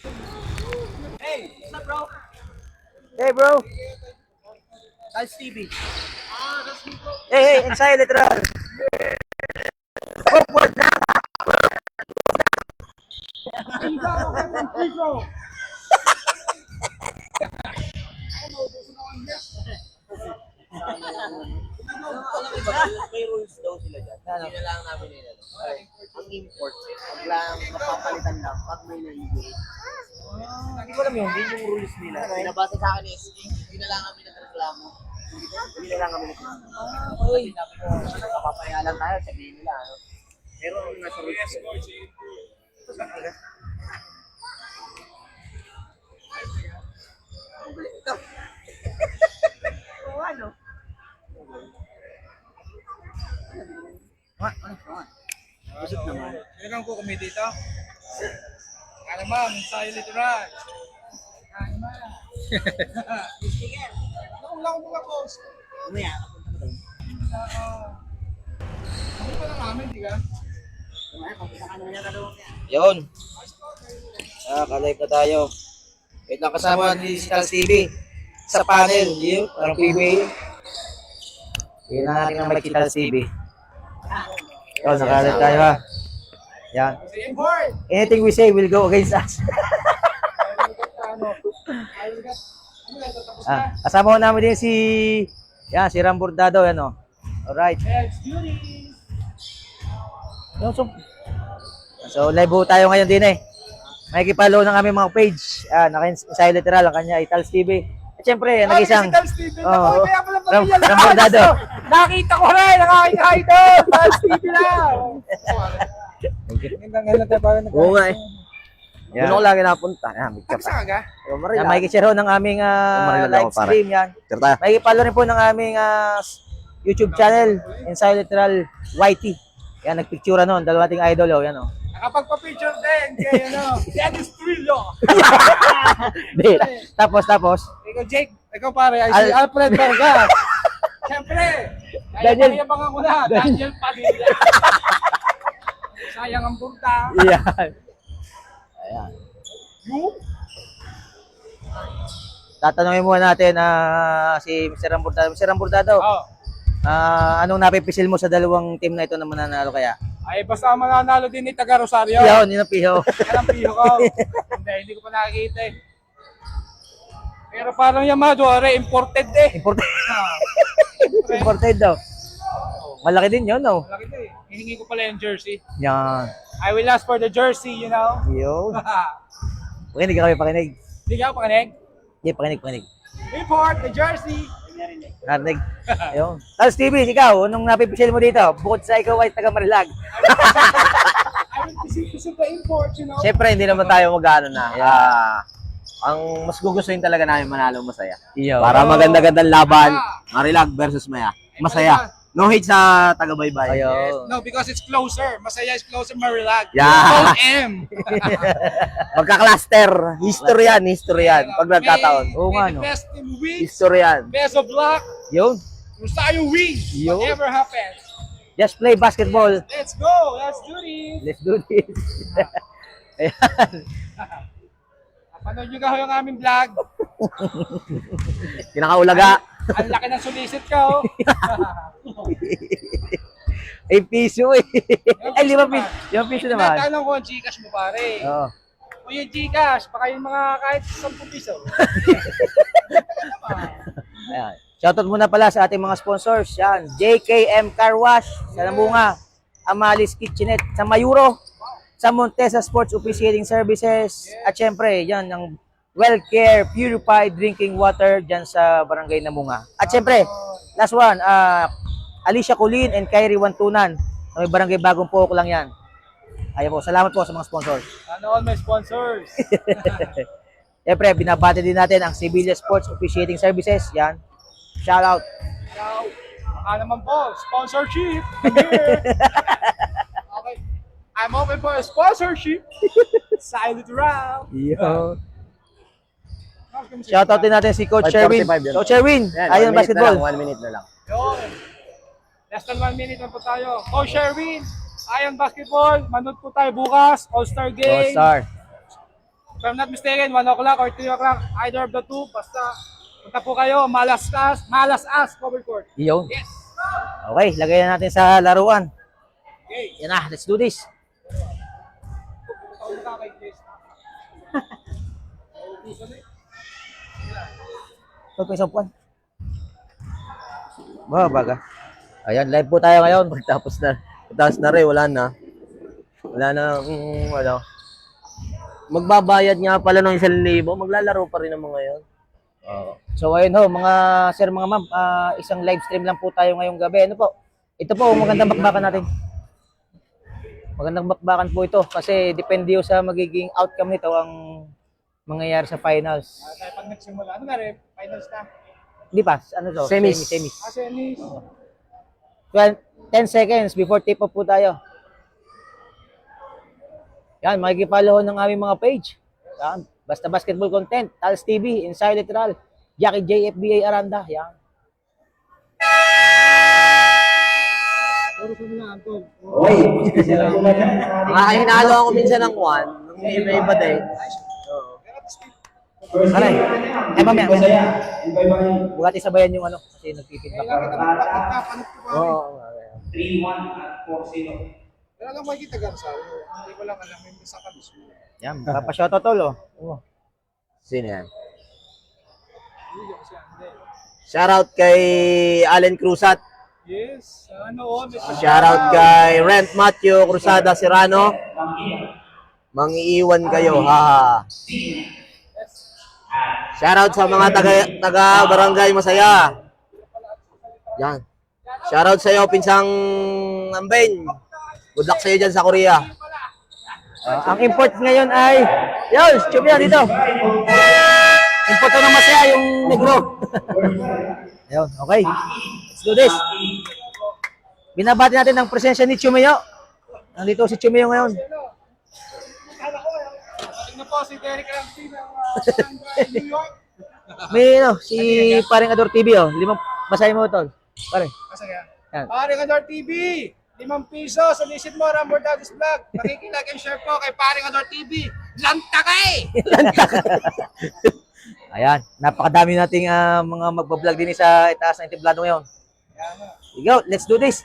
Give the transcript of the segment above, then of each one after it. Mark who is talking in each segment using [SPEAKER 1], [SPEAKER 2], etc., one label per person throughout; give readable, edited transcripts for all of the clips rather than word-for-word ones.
[SPEAKER 1] Hey, what's up, bro?
[SPEAKER 2] Hey, bro.
[SPEAKER 1] That's Stevie.
[SPEAKER 2] Hey, inside literal.
[SPEAKER 1] Alam mo ba, may rules daw sila dyan.
[SPEAKER 2] Ano?
[SPEAKER 1] Hindi na lang namin nila. Ang import, pag lang mapapalitan lang, pag may naiigit.
[SPEAKER 2] Hindi ko alam yun.
[SPEAKER 1] Yun yung rules nila. Pinabasa sa akin is, hindi na lang kami nagreklamo. Hindi na lang kami nagreklamo. Uy! Papapaya lang tayo, sabihin nila. Ano? Pero ang nasa rules nila. Ito. Oo, ano? Busog naman.
[SPEAKER 3] Kailangan ko kami dito. Kala ma'am, sa literal. Kala ma'am. Nakulang ko mga post.
[SPEAKER 1] Umaya.
[SPEAKER 3] Ano pa lang namin, di ka?
[SPEAKER 1] Umaya, kapisa ka naman yung kalawang yan.
[SPEAKER 2] Yun. Kalive na tayo. Wait lang, kasama ni Digital TV sa panel. Yun, parang PBA. Yun na natin ang may Digital TV. Yun, nakalive tayo ha. Yan.
[SPEAKER 3] Sa import.
[SPEAKER 2] Anything we say will go against us.
[SPEAKER 3] Ano?
[SPEAKER 2] Kasama ko namin din si yan, si Ram Bordado, yan o. Alright.
[SPEAKER 3] Let's do this.
[SPEAKER 2] Yun, so live po tayo ngayon din eh. Makikipalo ng aming mga page. Naka-inside literal ang kanya, Itals TV. At syempre, nag-isang
[SPEAKER 3] Oh, kaya pala pamilya
[SPEAKER 2] Ram Bordado.
[SPEAKER 3] Nakita ko rin, nakakita doon. Let's do it lang. Ngayon tayo parang
[SPEAKER 2] Oo nga eh. Yan. Doon ako lagi napunta. Yan, may
[SPEAKER 3] Tapos saan ka?
[SPEAKER 2] Yan, makikishare ho ng aming live stream yan. Makikipalo rin po ng aming YouTube channel, Inside Literal YT. Yan, nagpicture noon, dalawa ating idol oh, yan oh.
[SPEAKER 3] Nakapagpa-picture din, kaya ano, si Anis Trillo.
[SPEAKER 2] Di, tapos.
[SPEAKER 3] Ikaw Jake, ikaw pare, ay si Alfred Vargas. Siyempre,
[SPEAKER 2] Daniel.
[SPEAKER 3] nayabangan ko na, Daniel Padilla. Sayang ang punta.
[SPEAKER 2] Yan. Ayan. Tatanungin muna natin si Mr. Rambordado. Mr. Rambordado,
[SPEAKER 3] Oh.
[SPEAKER 2] anong napipisil mo sa dalawang team na ito na mananalo kaya?
[SPEAKER 3] Ay, basta mananalo din ni Taga Rosario.
[SPEAKER 2] Yun, yun ang piho.
[SPEAKER 3] Yan ang piho ko. Hindi ko pa nakikita eh. Pero parang Yamado, imported eh.
[SPEAKER 2] Imported.
[SPEAKER 3] Ah,
[SPEAKER 2] Imported daw. Malaki din yun, no?
[SPEAKER 3] Malaki na eh. Hihingi ko pala yung jersey.
[SPEAKER 2] Yan.
[SPEAKER 3] I will ask for the jersey, you know.
[SPEAKER 2] Yun. Pakinig ka kami, pakinig.
[SPEAKER 3] Hindi ka pakinig?
[SPEAKER 2] Hindi, pakinig.
[SPEAKER 3] Import the jersey.
[SPEAKER 2] Narinig. Yun. Tapos TV, ikaw, anong napipisil mo dito? Bukod sa ikaw ay taga Marilag.
[SPEAKER 3] I will visit the import, you know.
[SPEAKER 1] Siyempre, hindi naman tayo mag-ano na. Ang mas gugustuhin talaga namin manalo masaya.
[SPEAKER 2] Iyo.
[SPEAKER 1] Para maganda-gandang laban, Marilag versus Maya. Masaya. No hate sa taga-baybay.
[SPEAKER 2] Ayo.
[SPEAKER 3] No, because it's closer. Masaya is closer, Marilag.
[SPEAKER 1] Yeah.
[SPEAKER 3] M.
[SPEAKER 1] Magka-cluster. History yan. Pag nagkataon.
[SPEAKER 2] Oo nga,
[SPEAKER 3] May the
[SPEAKER 2] no?
[SPEAKER 3] best team wins.
[SPEAKER 1] History yan.
[SPEAKER 3] Best of luck.
[SPEAKER 2] Yun.
[SPEAKER 3] Rosario wins.
[SPEAKER 2] Yo.
[SPEAKER 3] Whatever happens.
[SPEAKER 2] Just play basketball.
[SPEAKER 3] Let's go. Let's do this.
[SPEAKER 2] Let's do this. Ayan.
[SPEAKER 3] Panood nyo ka yung aming vlog.
[SPEAKER 1] Pinakaulaga.
[SPEAKER 3] Ang laki ng sulisit ko.
[SPEAKER 2] Ay, piso eh. Ay, 5 piso. 5 piso naman.
[SPEAKER 3] Tinatanong ko ang Gcash mo pare.
[SPEAKER 2] Oo.
[SPEAKER 3] O yung Gcash, baka yung mga kahit 10 piso.
[SPEAKER 2] Ayan. Shoutout muna pala sa ating mga sponsors. Yan. JKM Car Wash sa Lambunga. Amalis Kitchenette sa Mayuro. Sa Montesa Sports Officiating Services. At syempre, yan ang Wellcare Purified Drinking Water dyan sa Barangay Namunga. At syempre, last one, Alicia Colin and Kyrie Wantunan. Sa may Barangay Bagong Pook lang yan. Ayan po, salamat po sa mga sponsors.
[SPEAKER 3] Ano all my sponsors?
[SPEAKER 2] Siyempre, binabati din natin ang Sevilla Sports Officiating Services. Yan. Shout out.
[SPEAKER 3] Now, baka naman po, sponsorship. I'm here. Okay. I'm open for a sponsorship. Silent round.
[SPEAKER 2] Yo. Shout out din natin si Coach
[SPEAKER 1] 5:45
[SPEAKER 2] Sherwin.
[SPEAKER 1] yun.
[SPEAKER 2] Coach Sherwin, Ayon Basketball.
[SPEAKER 1] 1 minute na lang.
[SPEAKER 3] Yun. Less than 1 minute na po tayo. Coach Sherwin, Ayon Basketball. Manood po tayo bukas. All-Star Game.
[SPEAKER 2] All-Star.
[SPEAKER 3] If I'm not mistaken, 1 o'clock or 3 o'clock, either of the two, basta punta po kayo, Malas As Cover Court.
[SPEAKER 2] Yun.
[SPEAKER 3] Yes!
[SPEAKER 2] Okay, lagay na natin sa laruan.
[SPEAKER 3] Okay.
[SPEAKER 2] Yan na, let's do this.
[SPEAKER 3] Ako na kay Chris.
[SPEAKER 2] Ito po isang puwan. Baga. Ayan, live po tayo ngayon. Pagtapos na rin, wala na. Wala na, ano. Magbabayad nga pala ng 1,000. Maglalaro pa rin ang mga yun. So ayun ho, mga sir, mga ma'am, isang live stream lang po tayo ngayong gabi. Ano po? Ito po, magandang bakbakan natin. Magandang bakbakan po ito kasi depende ho sa magiging outcome nito ang mangyayari sa finals.
[SPEAKER 3] Tayo pag nagsimula, ano na rin? Finals na.
[SPEAKER 2] Hindi pa, ano to?
[SPEAKER 1] Semis.
[SPEAKER 2] Semis.
[SPEAKER 3] Semis.
[SPEAKER 2] 10 seconds before tip off po tayo. Yan, makikipollow ng aming mga page. Yan, basta basketball content, Tals TV, Inside Literal, Jackie J, FBA Aranda. Yan.
[SPEAKER 3] Puro sa mga Anton.
[SPEAKER 1] Uy, hinalo ako minsan ng kwan. Iba-iba din.
[SPEAKER 2] Aray, mamaya. Bugati sabayan yung ano, kasi nagpipidback.
[SPEAKER 1] Oo.
[SPEAKER 4] 3-1 at 4-0.
[SPEAKER 3] Wala lang makikita Gansal. Hindi ko lang alam yung isa ka mismo.
[SPEAKER 2] Yan, papashoutout tol, oh.
[SPEAKER 1] Sino yan?
[SPEAKER 3] Hindi kasi hindi.
[SPEAKER 1] Shoutout kay Allen Cruzat.
[SPEAKER 3] Yes. Ano,
[SPEAKER 1] Shoutout kay Rent Matthew Cruzada Serrano. Mangiiwan kayo, ha. Shoutout sa mga taga Barangay Masaya. Yan. Shoutout sa iyo, Pinsang Ambeng. Good luck sa iyo dyan sa Korea.
[SPEAKER 2] Ang import ngayon ay, yun, Chumya dito. Import ng masaya yung negro. Ayun, okay. Let's do this. Binabati natin ang presensya ni Chumeo. Nandito si Chumeo ngayon.
[SPEAKER 3] Tingnan po si Derek Ramsey ng New York.
[SPEAKER 2] May ano, si Paring Ador TV, oh. Basahin mo tol. Pare.
[SPEAKER 3] Masaya.
[SPEAKER 2] Yan.
[SPEAKER 3] Paring Ador TV, 5 piso. Solicit mo, Rambo Daddy's Vlog. Nakikilag and share po kay Paring Ador TV. Lantakay!
[SPEAKER 2] Ayan, napakadami nating mga magbablog din sa itaas ng Entiblado ngayon. Go, let's do this.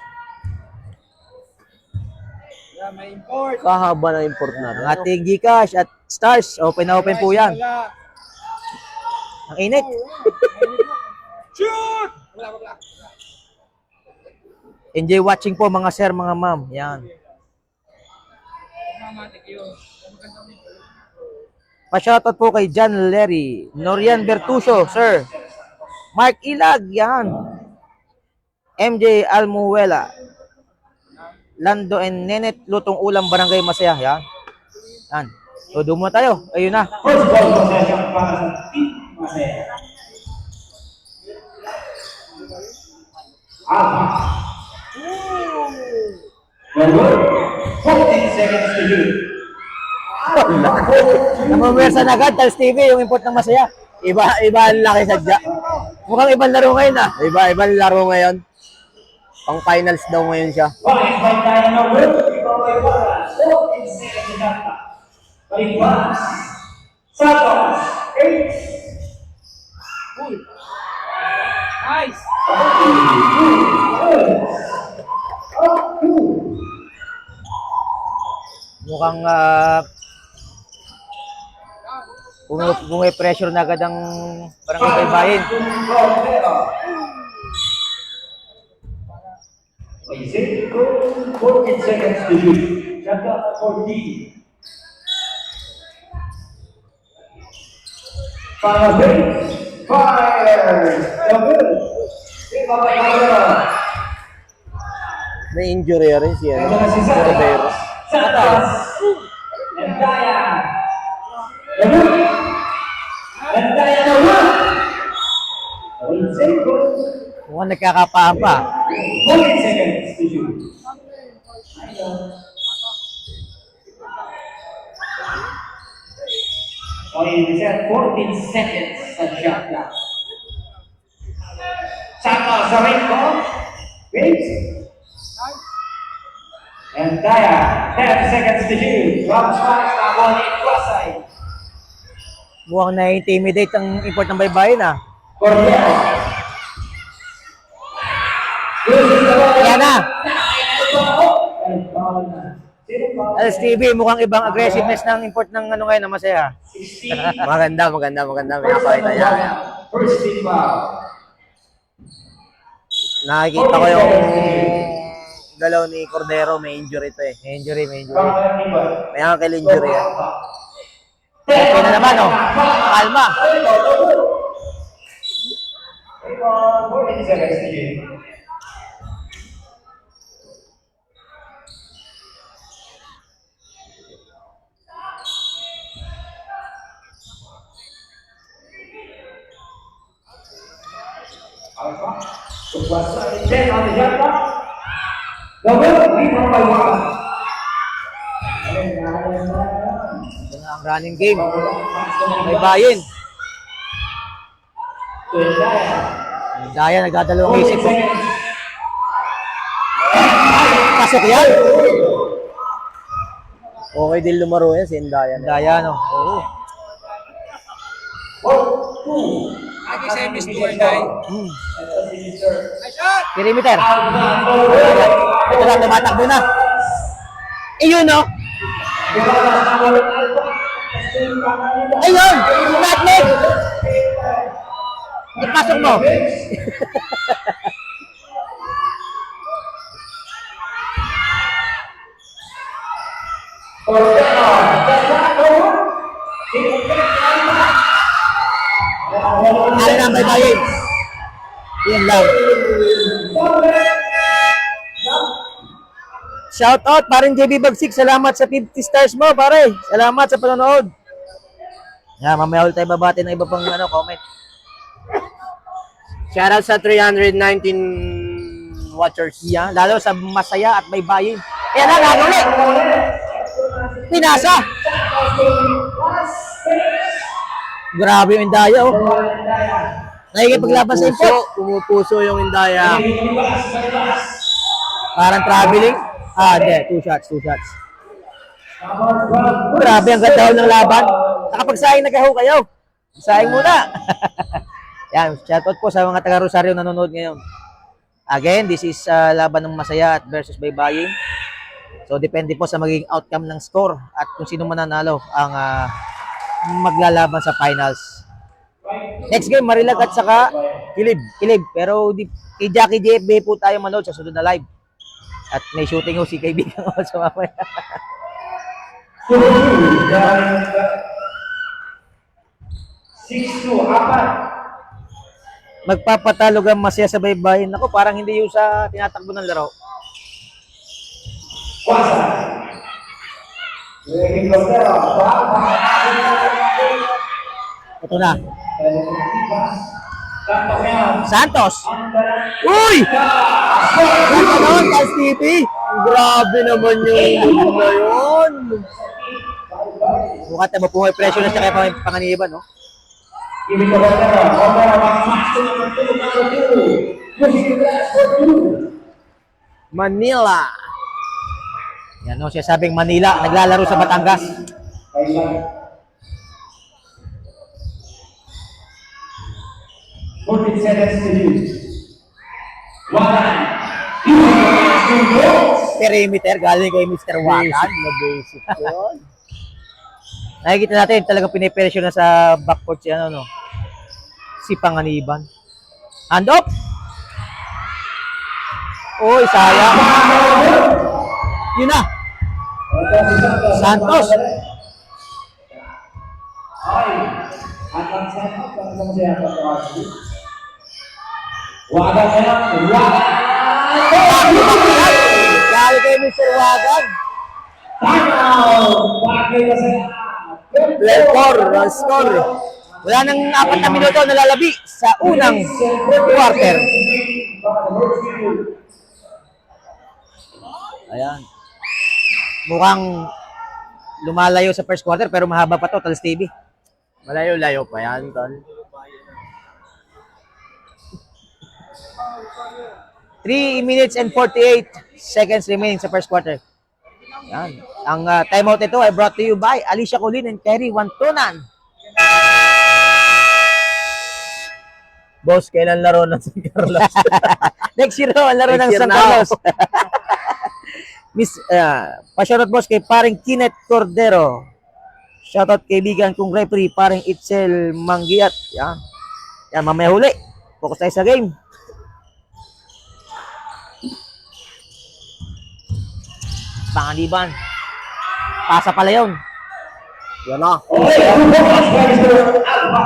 [SPEAKER 3] Yeah, may import.
[SPEAKER 1] Kahaba ng import na.
[SPEAKER 2] Ang ating Gcash at Stars, open na open po yan.
[SPEAKER 3] Wala.
[SPEAKER 2] Ang init.
[SPEAKER 3] Shoot! Wala.
[SPEAKER 2] Enjoy watching po mga sir, mga ma'am. Yan.
[SPEAKER 3] Mamatik yun.
[SPEAKER 2] Pa-shoutout po kay John Lery, Norian Bertuso, sir. Mark Ilag, yan. MJ Almuela. Lando and Nenet, Lutong Ulam, Barangay Masaya, yan. Yan. So, doon muna tayo. Ayun na.
[SPEAKER 4] First ball possession para sa Team Masaya. Alpha. Number 14 seconds to shoot.
[SPEAKER 2] Namamwersa na agad, Tals TV, yung import ng Masaya.
[SPEAKER 1] Iba ang laki sadya.
[SPEAKER 2] Mukhang ibang laro ngayon, ah.
[SPEAKER 1] Ibang laro ngayon. Pang finals daw ngayon siya.
[SPEAKER 4] Point by Diana Wood. Ikaw ay wala. 14 seconds to shot. Paligwas. Santos. 8.
[SPEAKER 3] Nice!
[SPEAKER 2] Mukhang kung may pressure na agad ang Barangay Baybayin.
[SPEAKER 4] 14 seconds to shoot. Shot clock 14. Fire! Double!
[SPEAKER 1] May injury rin siya.
[SPEAKER 4] Ito na si Santos. Santos! Nandaya! Double! Nandaya na one! 14 seconds.
[SPEAKER 2] Mukhang nagkakapaan pa.
[SPEAKER 4] 14 seconds to shoot. Okay, set 14 seconds sa shot clock. Santos sa ring ko. Wait. And Daya, 10 seconds to shoot. Drop shot, one in cross side.
[SPEAKER 2] Mukhang na-intimidate ang import ng baybayin ah.
[SPEAKER 4] Cordero.
[SPEAKER 2] Yan na.
[SPEAKER 4] And foul na. Sino foul?
[SPEAKER 2] LSTV, mukhang ibang aggressiveness ng import ng ano ngayon na Masaya.
[SPEAKER 4] 16.
[SPEAKER 1] Maganda. May napakita niya.
[SPEAKER 4] First team foul.
[SPEAKER 1] Nakikita ko yung galaw ni Cordero, may injury to eh.
[SPEAKER 2] May injury.
[SPEAKER 4] Pangalan ni Boy.
[SPEAKER 1] May ankle injury yan.
[SPEAKER 2] Okay na naman oh. Kalma.
[SPEAKER 4] 14 seconds to game. Alpha. Kuasa 10 on the shot clock. Double, 3 by 1.
[SPEAKER 2] Ito na ang running game. Baybayin. Daya nagdadalawang isip ko. Pasok yan.
[SPEAKER 1] Okay din lumaro yan si Indayan.
[SPEAKER 2] Daya no. Oo.
[SPEAKER 3] Lagi sa miss to Inday.
[SPEAKER 2] Perimeter. Ito na, tumatakbo na. Ayun no. Ayun! Batman! Ipasok mo. Ano na ang baybayin? Yan lang. Shout out, paring JB Bagsik. Salamat sa 50 stars mo, pare. Salamat sa panonood. Yan, mamaya ulit tayo babati ng iba pang comment.
[SPEAKER 1] Shoutout sa 319 watchers.
[SPEAKER 2] Yan, lalo sa Masaya at Baybayin. Yan na, naguli. Pinasa. Grabe yung Indaya, oh. Nakikipaglaban sa import.
[SPEAKER 1] Pumupuso yung Indaya.
[SPEAKER 2] Parang traveling. Hindi. Two shots. Grabe, ang ganda ng laban. Nakapagsaing na kayo. Saing muna. Yan, shoutout po sa mga taga Rosario nanonood ngayon. Again, this is laban ng Masaya at versus Baybayin. So, depende po sa magiging outcome ng score at kung sino mananalo ang maglalaban sa finals. Next game, Marilag at saka Kilib. Pero kay Jackie JFB po tayo manood sa sunod na live. At may shooting ho si kaibigan ko sa mamaya.
[SPEAKER 4] 6-2, apat.
[SPEAKER 2] Magpapatalo ang Masaya sa Baybayin. Ako, parang hindi yung sa tinatakbo ng laro.
[SPEAKER 4] Kuasa.
[SPEAKER 2] Ito na. Santos. Uy! Ganda naman, Tals TV.
[SPEAKER 1] Grabe naman yung na yun.
[SPEAKER 2] Mukha tayo mapuhay presyo na siya kaya panganiban, no?
[SPEAKER 1] Manila.
[SPEAKER 2] Yan, no? Siya sabing Manila, naglalaro sa Batangas.
[SPEAKER 4] 14 seconds to use.
[SPEAKER 2] Perimeter, galing kay Mr. Wagan.
[SPEAKER 1] Na basic yun.
[SPEAKER 2] Nakikita natin, talagang pinipresyo na sa backcourt si ano, no? Si Panganiban. Hand up! Uy, sayang. Yun na. Santos.
[SPEAKER 4] Ay, at ang Santos, ang masaya pa sa kasi. Wagan na yan, wagan!
[SPEAKER 2] Galing kay Mr. Wagan.
[SPEAKER 4] Timeout! Bagay na sa'yo.
[SPEAKER 1] 12-4 ang score.
[SPEAKER 2] Wala nang 4 na minuto nalalabi sa unang quarter. Ayan. Mukhang lumalayo sa first quarter pero mahaba pa to, Tals TV.
[SPEAKER 1] Malayo-layo pa yan, tol.
[SPEAKER 2] 3 minutes and 48 seconds remaining sa first quarter. Yan. Ang timeout ito ay brought to you by Alicia Colin and Terry Wantunan.
[SPEAKER 5] Boss, kailan laro ng San Carlos?
[SPEAKER 2] Next year ang laro ng
[SPEAKER 5] Next year
[SPEAKER 2] San
[SPEAKER 5] na.
[SPEAKER 2] Carlos. Miss, pa-shoutout boss kay paring Kenneth Cordero. Shoutout kaibigan kong referee, paring Itzel Manggiat. Yan. Yan, mamaya huli. Focus tayo sa game. Pangaliban. Pasa pala yun.
[SPEAKER 5] Yan na.
[SPEAKER 4] Okay, 2 points by Mr. Alpha.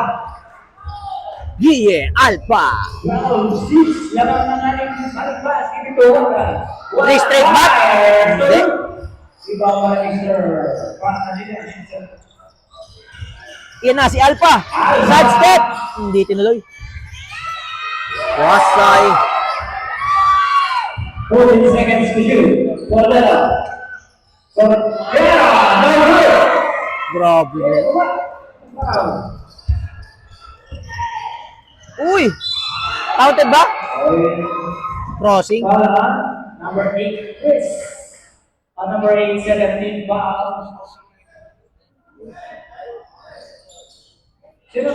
[SPEAKER 2] Yeah, Alpha.
[SPEAKER 4] Round 6, laban ng ating Alpha. Give it to Wanda.
[SPEAKER 2] 3 straight back. Hindi.
[SPEAKER 4] Iba pa Mr.
[SPEAKER 2] Yan na, si Alpha. Side step. Hindi tinuloy.
[SPEAKER 5] Wasay.
[SPEAKER 4] 14 seconds to shoot. Wala. Yeah, no good.
[SPEAKER 2] Grabe. Uy! Counted ba? Crossing.
[SPEAKER 4] Number 8, Chris. Number 8, 17, foul. Sino?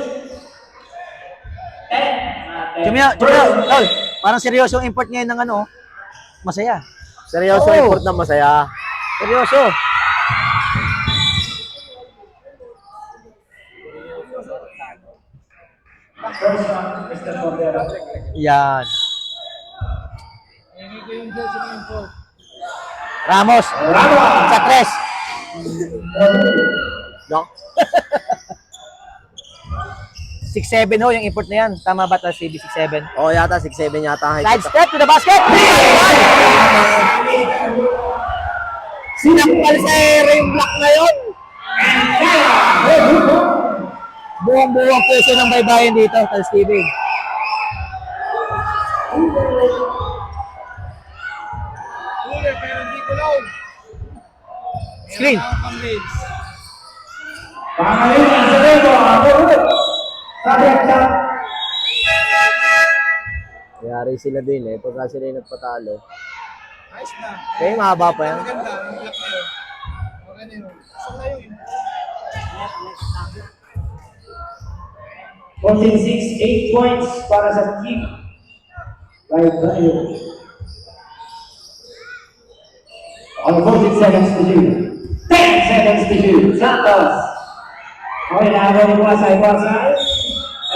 [SPEAKER 4] 10.
[SPEAKER 2] Chumio, Tol, parang seryoso ang import ngayon ng ano, masaya.
[SPEAKER 5] Seryoso
[SPEAKER 2] Oo.
[SPEAKER 5] import na masaya.
[SPEAKER 2] Seryoso.
[SPEAKER 4] First round, Mr. Cordero.
[SPEAKER 2] Yan. Ramos. Sa tres.
[SPEAKER 5] No?
[SPEAKER 2] 6-7 ho, yung import na yan. Tama ba ito, CB 6-7?
[SPEAKER 5] Oo, yata 6'7 yata ang height.
[SPEAKER 2] Side step to the basket. Sinakpal sa ere yung block na yun. Buwang-buwang peso ng baybayin dito, Tal Steven.
[SPEAKER 3] Huli, pero hindi ko lang.
[SPEAKER 2] Screen.
[SPEAKER 4] Pangalinan sa Remo, ako ulit. Sabi-sabi.
[SPEAKER 5] Yari sila din eh. Pagka sila yung nagpatalo.
[SPEAKER 3] Ayos na.
[SPEAKER 5] Kaya mahaba pa yan.
[SPEAKER 3] Maganda, ang block na yun. Maganda yun. Saan na yun?
[SPEAKER 4] 14-6, 8 points para sa team. Right tayo. On 14 seconds to shoot. 10 seconds to shoot. Santos. Okay, nakagawa mo sa ibasay.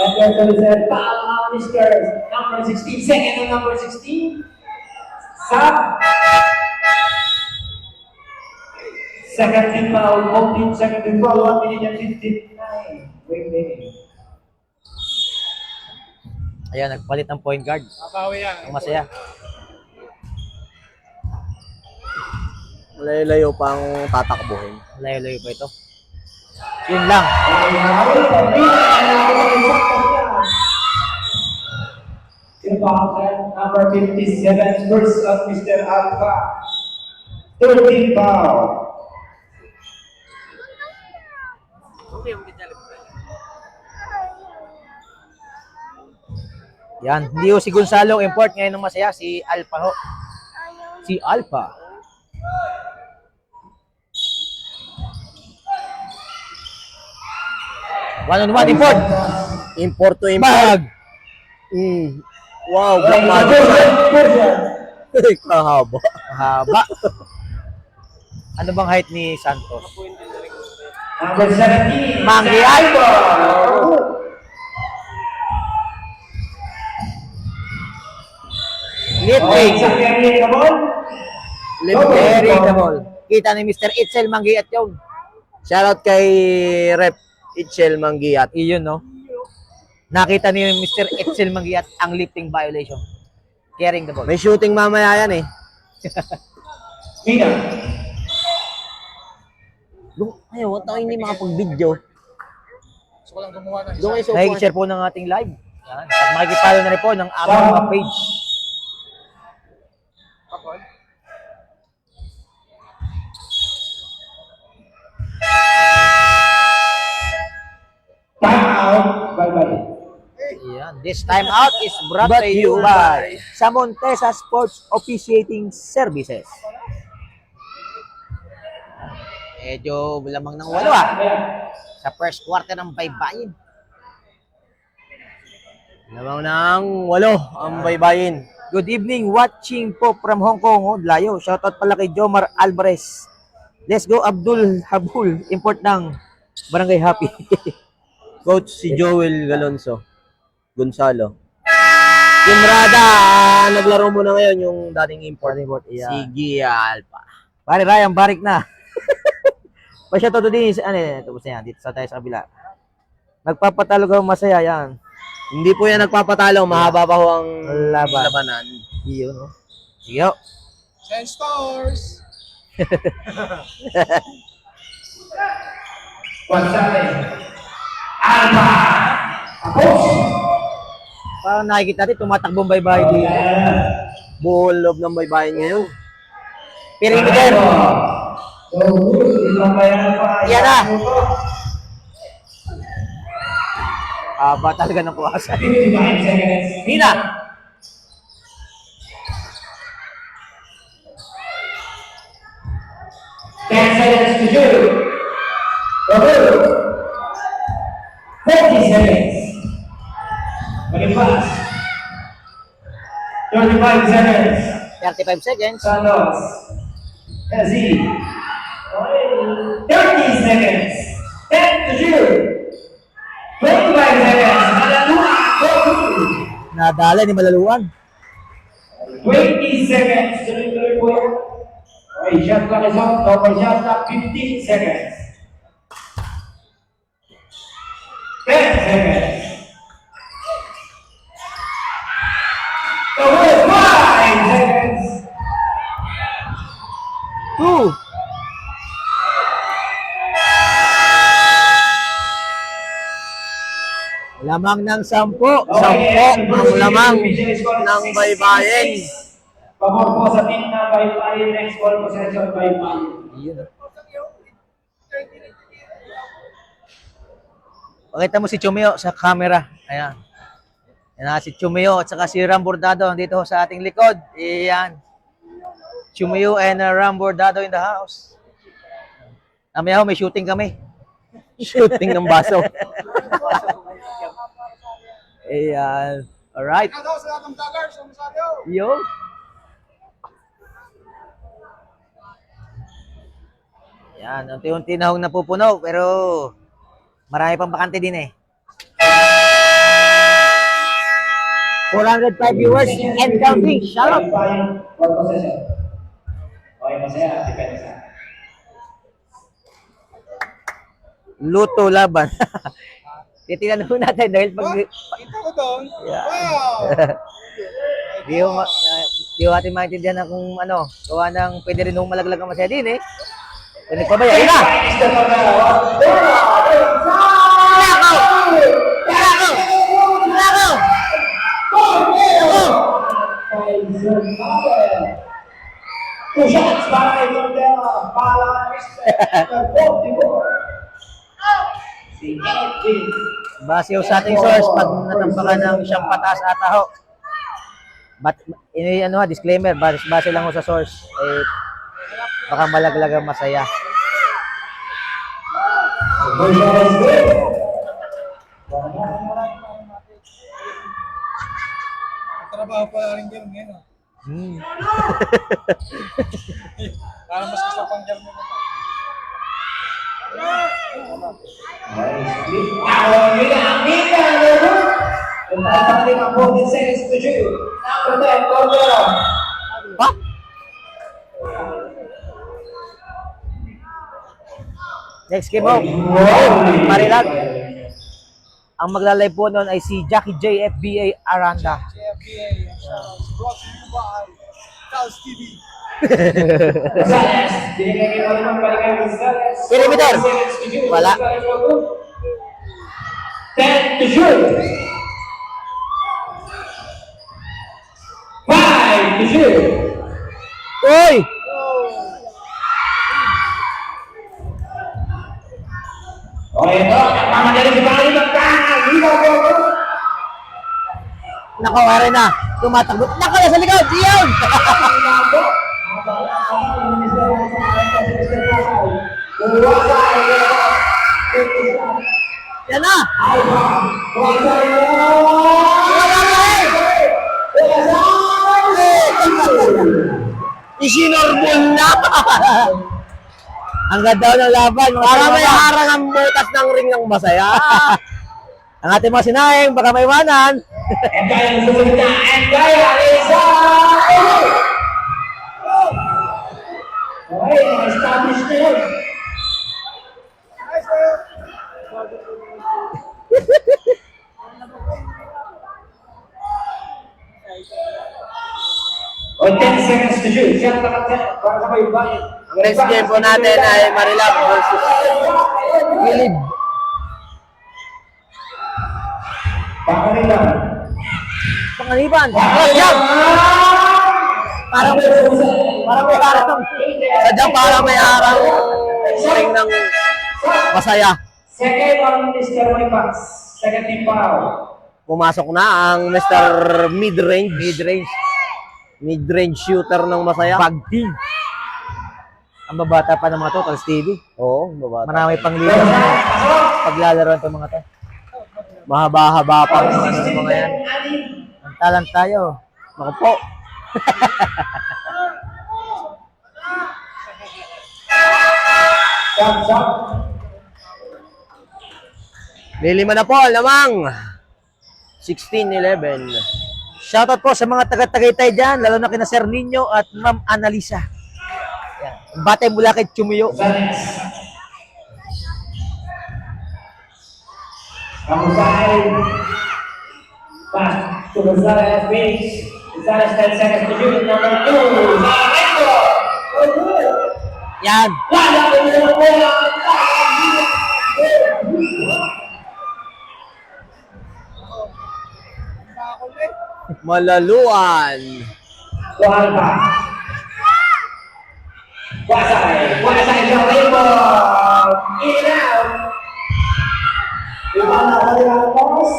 [SPEAKER 4] And then to the foul on Mr. Number 16. Second on number 16. Sab. Second team foul. 14 second team foul. 1 minute and 59. Wait.
[SPEAKER 2] Ayan, nagpalit ng point guard.
[SPEAKER 3] Mabawi yan.
[SPEAKER 2] Ang masaya.
[SPEAKER 5] Layo-layo pang tatakbuhin.
[SPEAKER 2] Layo-layo pa ito. Yun lang.
[SPEAKER 4] Number 57, first of Mr. Alpha. 13 foul.
[SPEAKER 2] Yan. Hindi ho si Gonzalo import ngayon ng masaya. Si Alpha ho. Si Alpha. One-on-one import.
[SPEAKER 5] Import to import.
[SPEAKER 2] Bag.
[SPEAKER 5] Wow, black magic. Kahaba.
[SPEAKER 2] Mahaba. Ano bang height ni Santos?
[SPEAKER 4] Number 17.
[SPEAKER 2] Mangi Alpha. Lifting. Very the ball. Kita ni Mr. Itzel Manggiat yun.
[SPEAKER 5] Shoutout kay Rep Itchel Manggiat.
[SPEAKER 2] Iyon, no? Nakita ni Mr. Itzel Manggiat ang lifting violation. Carrying the ball.
[SPEAKER 5] May shooting mamaya yan eh. Ay, wala tayo hindi makapag-video.
[SPEAKER 3] Gusto ko lang gumawa ng
[SPEAKER 5] Doon
[SPEAKER 3] isa.
[SPEAKER 5] kayo
[SPEAKER 2] Nakikishare po ng ating live. Yan. At makikipalo na rin po ng aming mga page.
[SPEAKER 3] Kapal.
[SPEAKER 4] Time out. Bye-bye.
[SPEAKER 2] Yan. This time out is brought to you by sa Montesa Sports Officiating Services. Medyo lamang ng 8 sa first quarter ng baybayin.
[SPEAKER 5] Lamang ng 8 ang baybayin.
[SPEAKER 2] Good evening, watching po from Hong Kong. Oh, layo. Shoutout pala kay Jomar Alvarez. Let's go, Abdul Habul. Import ng Barangay Happy.
[SPEAKER 5] Coach si Joel Gonzalo. Yung Rada, naglaro mo na ngayon yung dating import.
[SPEAKER 2] Yeah.
[SPEAKER 5] Si Gia Alpa.
[SPEAKER 2] Pare Ryan, barik na. Pa-shoutout din. Tapos na yan. Dito sa tayo sa kabila. Nagpapatalo ka masaya yan.
[SPEAKER 5] Hindi po yan nagpapatalo, mahaba pa ho ang labanan.
[SPEAKER 2] Iyon, no? Sige, ho.
[SPEAKER 3] 10 stars.
[SPEAKER 4] Gonzales. Alba. Apos.
[SPEAKER 2] Parang nakikita natin, tumatakbong baybay dito.
[SPEAKER 5] Buong loob ng baybayin ngayon.
[SPEAKER 2] Perimeter. Yan na. Haba talaga ng kuwasa.
[SPEAKER 4] 59 seconds.
[SPEAKER 2] Hina.
[SPEAKER 4] Seconds to shoot. 40 seconds. Balik pass. 25 seconds.
[SPEAKER 2] 35 seconds.
[SPEAKER 4] Santos. Kazi. 30 seconds. 10 to shoot. 25 seconds. Malaluan.
[SPEAKER 2] Nadala ni Malaluan.
[SPEAKER 4] 20 seconds. Tuloy-tuloy po yan. Okay, shot clock is on. Double shot clock. 15 seconds. 10 seconds. Double 5 seconds.
[SPEAKER 2] 2. Lamang ng 10.
[SPEAKER 5] 10 ang lamang ng baybayin.
[SPEAKER 4] Pabor po sa team na baybayin. Next ball possession baybayin.
[SPEAKER 2] Yun. Pakita mo si Chumeo sa camera. Ayan. Yan na si Chumeo at saka si Ram Bordado dito sa ating likod. Ayan. Chumeo and Ram Bordado in the house. Mamaya ho, may shooting kami.
[SPEAKER 5] Shooting ng baso.
[SPEAKER 2] Ayan. Alright.
[SPEAKER 3] Ano sa lahat ng vloggers, Rosario?
[SPEAKER 2] Yo. Yan, unti-unti na hong napupuno, pero marami pang bakante din eh. 405 viewers and counting. Shout out.
[SPEAKER 4] Baybayin. Ball possession. Okay, masaya. Depende sa akin.
[SPEAKER 2] Luto laban. Titinan mo natin dahil pag...
[SPEAKER 3] Kita ko doon.
[SPEAKER 2] Yeah.
[SPEAKER 3] Wow.
[SPEAKER 2] Di ko natin maintindihan na kung ano, gawa ng pwede rin nung malaglag ang masaya din eh. Kunik pa ba yan? Ayun na!
[SPEAKER 4] Two shots by Londela. Pala Mr. 44. Si Edwin.
[SPEAKER 2] Base ho sa ating source, pag natampakan ng siyang patas at aho. But, ano, disclaimer, base lang ho sa source. Eh, baka malaglag ang masaya.
[SPEAKER 3] Trabaho pala rin ganun ngayon. ah.
[SPEAKER 2] Hmm.
[SPEAKER 3] Para mas gusto pang germ mo.
[SPEAKER 2] Ha? Next game ho. Marilag. Ang maglalay po noon ay si Jackie J. FBA Aranda.
[SPEAKER 3] JFBA. Brought to you by Taos TV.
[SPEAKER 2] Perimeter. Wala.
[SPEAKER 4] 10 to shoot. 5 to shoot.
[SPEAKER 2] Uy!
[SPEAKER 4] Okay, ito. Nagmamadali si Bali magkana.
[SPEAKER 2] Nakawari na. Tumatakbo. Nako na sa likod. Iyon! Yan na!
[SPEAKER 5] Isinorbol na!
[SPEAKER 2] Ang ganda ng laban. Mga
[SPEAKER 5] Para may
[SPEAKER 2] sinama.
[SPEAKER 5] harang ang butas ng ring ng masaya.
[SPEAKER 2] Ang ating mga sinaing, baka may iwanan.
[SPEAKER 4] And Gaya ang sumunod na. And Gaya is okay, na-establish na yun. O 10 seconds to shoot. Siya para sa may bayan.
[SPEAKER 5] Ang next game po natin ay Marilac versus
[SPEAKER 2] Gilid.
[SPEAKER 4] Pangalilan.
[SPEAKER 2] Panganiban. Oh, jump! Parang may harang.
[SPEAKER 5] sadyang para may harang ring ng masaya.
[SPEAKER 4] Second on Mr. Maypax. Second team foul.
[SPEAKER 5] Pumasok na ang Mr. Mid-range.
[SPEAKER 2] Mid-range.
[SPEAKER 5] Mid-range shooter ng masaya.
[SPEAKER 2] Pag team. Ang babata pa ng mga to, Tals TV.
[SPEAKER 5] Oo, babata.
[SPEAKER 2] Marami pang liban paglalaro itong mga to.
[SPEAKER 5] Mahaba-haba pa ang mga yan.
[SPEAKER 2] Ang talent tayo.
[SPEAKER 5] Naku po.
[SPEAKER 4] Jump.
[SPEAKER 5] Lilima na po, lamang. 16-11.
[SPEAKER 2] Shoutout po sa mga taga-Tagaytay dyan, lalo na kina Sir Nino at Ma'am Analisa. Yan. Batay mula kay Chumiyo.
[SPEAKER 4] Gonzales. Kamusay. Pass to Gonzales. Base. Gonzales 10 seconds to shoot. Number 2. Sarento.
[SPEAKER 2] Yan.
[SPEAKER 4] Wala ko nila bola.
[SPEAKER 5] Malaluan.
[SPEAKER 4] Tuhan pa. Wasay sa rainbow. In out. Iba na ako nila boss.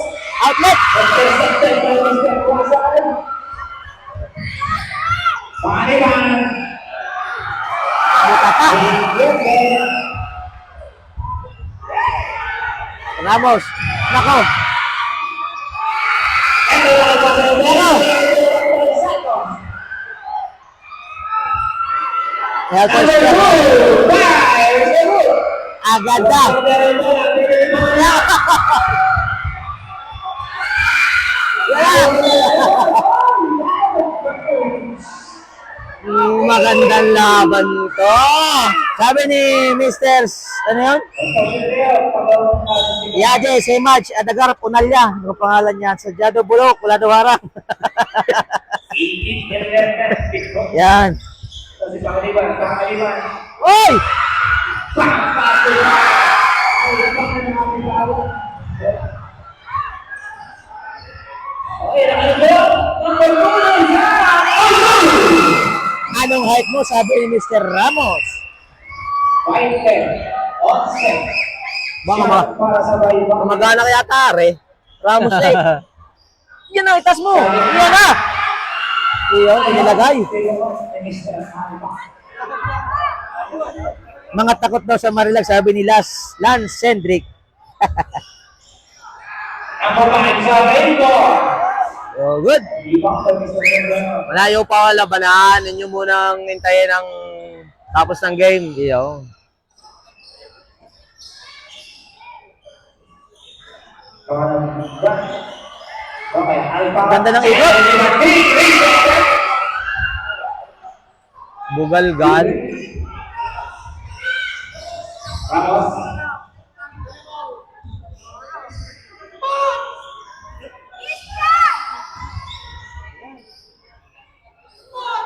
[SPEAKER 2] Outlet!
[SPEAKER 4] Intercepted by Mr. Wasay. Paniban.
[SPEAKER 2] Ramos. Nako. Helper step. Agad na.
[SPEAKER 5] Magandang laban to.
[SPEAKER 2] Sabi ni Mr. Ano yun? Yaje, say match, Adagar Punalya. Ano ang pangalan niya? Sadyado Bulok, wala daw harang. Yan. Oy! Anong height mo? Sabi ni Mr. Ramos.
[SPEAKER 5] Baka ba? Magana kaya tare. Ramos eh.
[SPEAKER 2] Yan na, itas mo. Yan na. Iyon, inilagay. Mga takot daw sa Marilag, sabi ni Lance Cendric.
[SPEAKER 4] Ako pa sa rainbow.
[SPEAKER 2] Oh, good.
[SPEAKER 5] Malayo pa ang labanan. Inyo munang hintayin ang tapos ng game.
[SPEAKER 2] Iyon. Ganda ng ikot.
[SPEAKER 5] Bugalgal.
[SPEAKER 4] Ramos.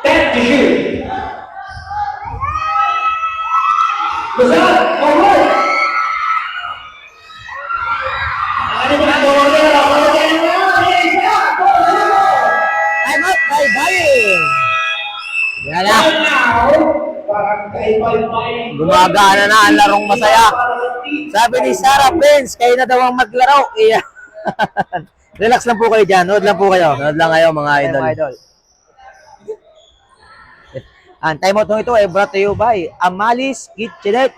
[SPEAKER 4] Ten to shoot. Gonzales, forward. Ano ba ang
[SPEAKER 2] I'm up by Bayin. Yan na.
[SPEAKER 5] Gumagana na ang larong masaya.
[SPEAKER 2] Sabi ni Sarah Benz, kayo na daw ang maglaro. Iya. Relax lang po kayo dyan. Nood lang po kayo.
[SPEAKER 5] Nood lang kayo mga idol.
[SPEAKER 2] Ang time out ito ay brought to you by Amalis Kitchenette,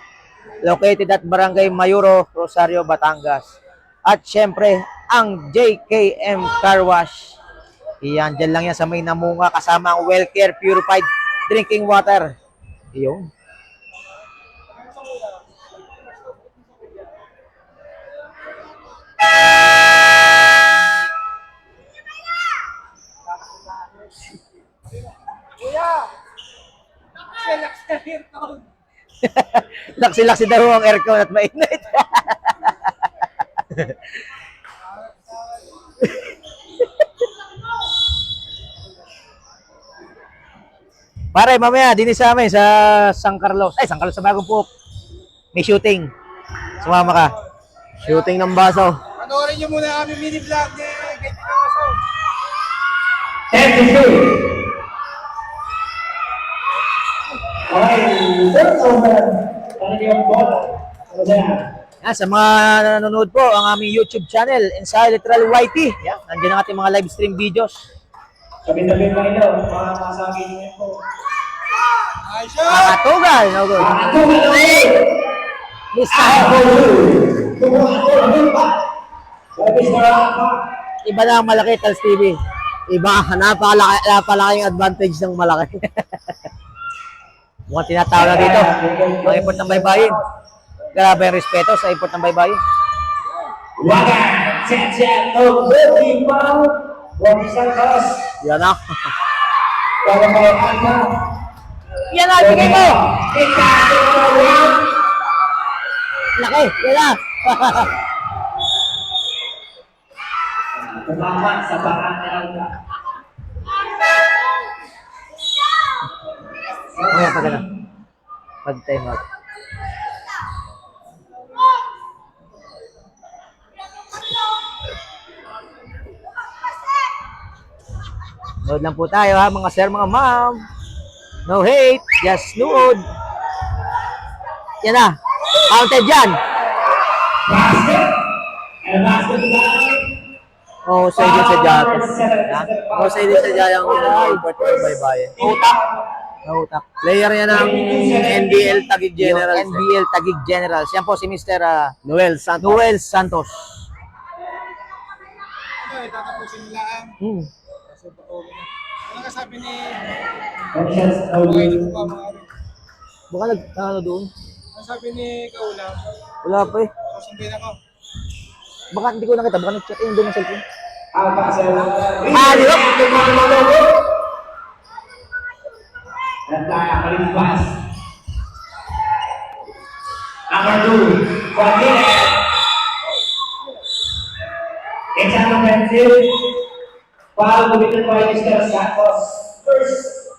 [SPEAKER 2] located at Barangay Mayuro, Rosario, Batangas. At syempre, ang JKM Car Wash. Iyan, dyan lang yan sa may namunga kasama ang Wellcare Purified drinking water. Iyon.
[SPEAKER 3] Kuya! Relax na aircon.
[SPEAKER 2] Laksi-laksi daw ang aircon at mainit. Pare, mamaya, din sa amin sa San Carlos. Ay, San Carlos sa Bagong Puk. May shooting. Sumama ka.
[SPEAKER 5] Shooting ng baso.
[SPEAKER 3] Panoorin nyo muna aming mini vlog ni Kate Picasso.
[SPEAKER 4] 10-2. Okay, first over. Ano yung ball? Ano na?
[SPEAKER 2] Yan, sa mga nanonood po, ang aming YouTube channel, Inside Literal YT. Yan, nandiyan ang ating mga live stream videos.
[SPEAKER 4] Sabi-sabi lang ito, para masagin niyo po.
[SPEAKER 3] Ay, siya!
[SPEAKER 2] Makatugal, no good.
[SPEAKER 4] Ako na lang!
[SPEAKER 2] Lista. Iba na ang malaki, Tals TV.
[SPEAKER 5] Iba, napakalaking advantage ng malaki.
[SPEAKER 2] Mukhang tinatawag na dito. Ang import ng baybayin. Grabe ang respeto sa import ng baybayin.
[SPEAKER 4] Waga! Chat-chat! Opening ball! Juan Santos!
[SPEAKER 5] Yan na.
[SPEAKER 4] Para kay Alma!
[SPEAKER 2] Yan na, bigay mo!
[SPEAKER 4] Ika!
[SPEAKER 2] Laki, yan na!
[SPEAKER 4] Tumama sa paan ni Alma.
[SPEAKER 2] Mamaya pag ano. Pag time out. Nood lang po tayo ha, mga sir, mga ma'am. No hate, just nood. Yan na. Counted yan.
[SPEAKER 4] Basket! And basket down!
[SPEAKER 5] Oo, sa din sa Jaya. Oo, sa din sa Jaya ang import ng baybayin.
[SPEAKER 2] Utak. No utak.
[SPEAKER 5] Player yan ng NBL Taguig
[SPEAKER 2] Yung
[SPEAKER 5] Generals.
[SPEAKER 2] NBL Taguig Generals. Yan po si Mr.
[SPEAKER 5] Noel Santos.
[SPEAKER 2] Noel Santos.
[SPEAKER 3] Ano, itatapusin nila ang...
[SPEAKER 2] Hmm.
[SPEAKER 3] Kasi patuloy na. Ano ka sabi ni...
[SPEAKER 4] Conscious
[SPEAKER 3] Okay, hindi
[SPEAKER 4] Owen.
[SPEAKER 3] ko pa mga...
[SPEAKER 2] Baka ano doon?
[SPEAKER 3] Ano sabi ni Kaulam?
[SPEAKER 2] Wala pa eh.
[SPEAKER 3] Susundin ako.
[SPEAKER 2] Baka hindi ko nakita. Baka nag-check in doon ng cellphone.
[SPEAKER 4] Alpha Sel.
[SPEAKER 2] Di ba?
[SPEAKER 4] Dan tayo kalimpas. Amadu. Kuatire. It's an offensive. Foul committed by Mr. Santos. First.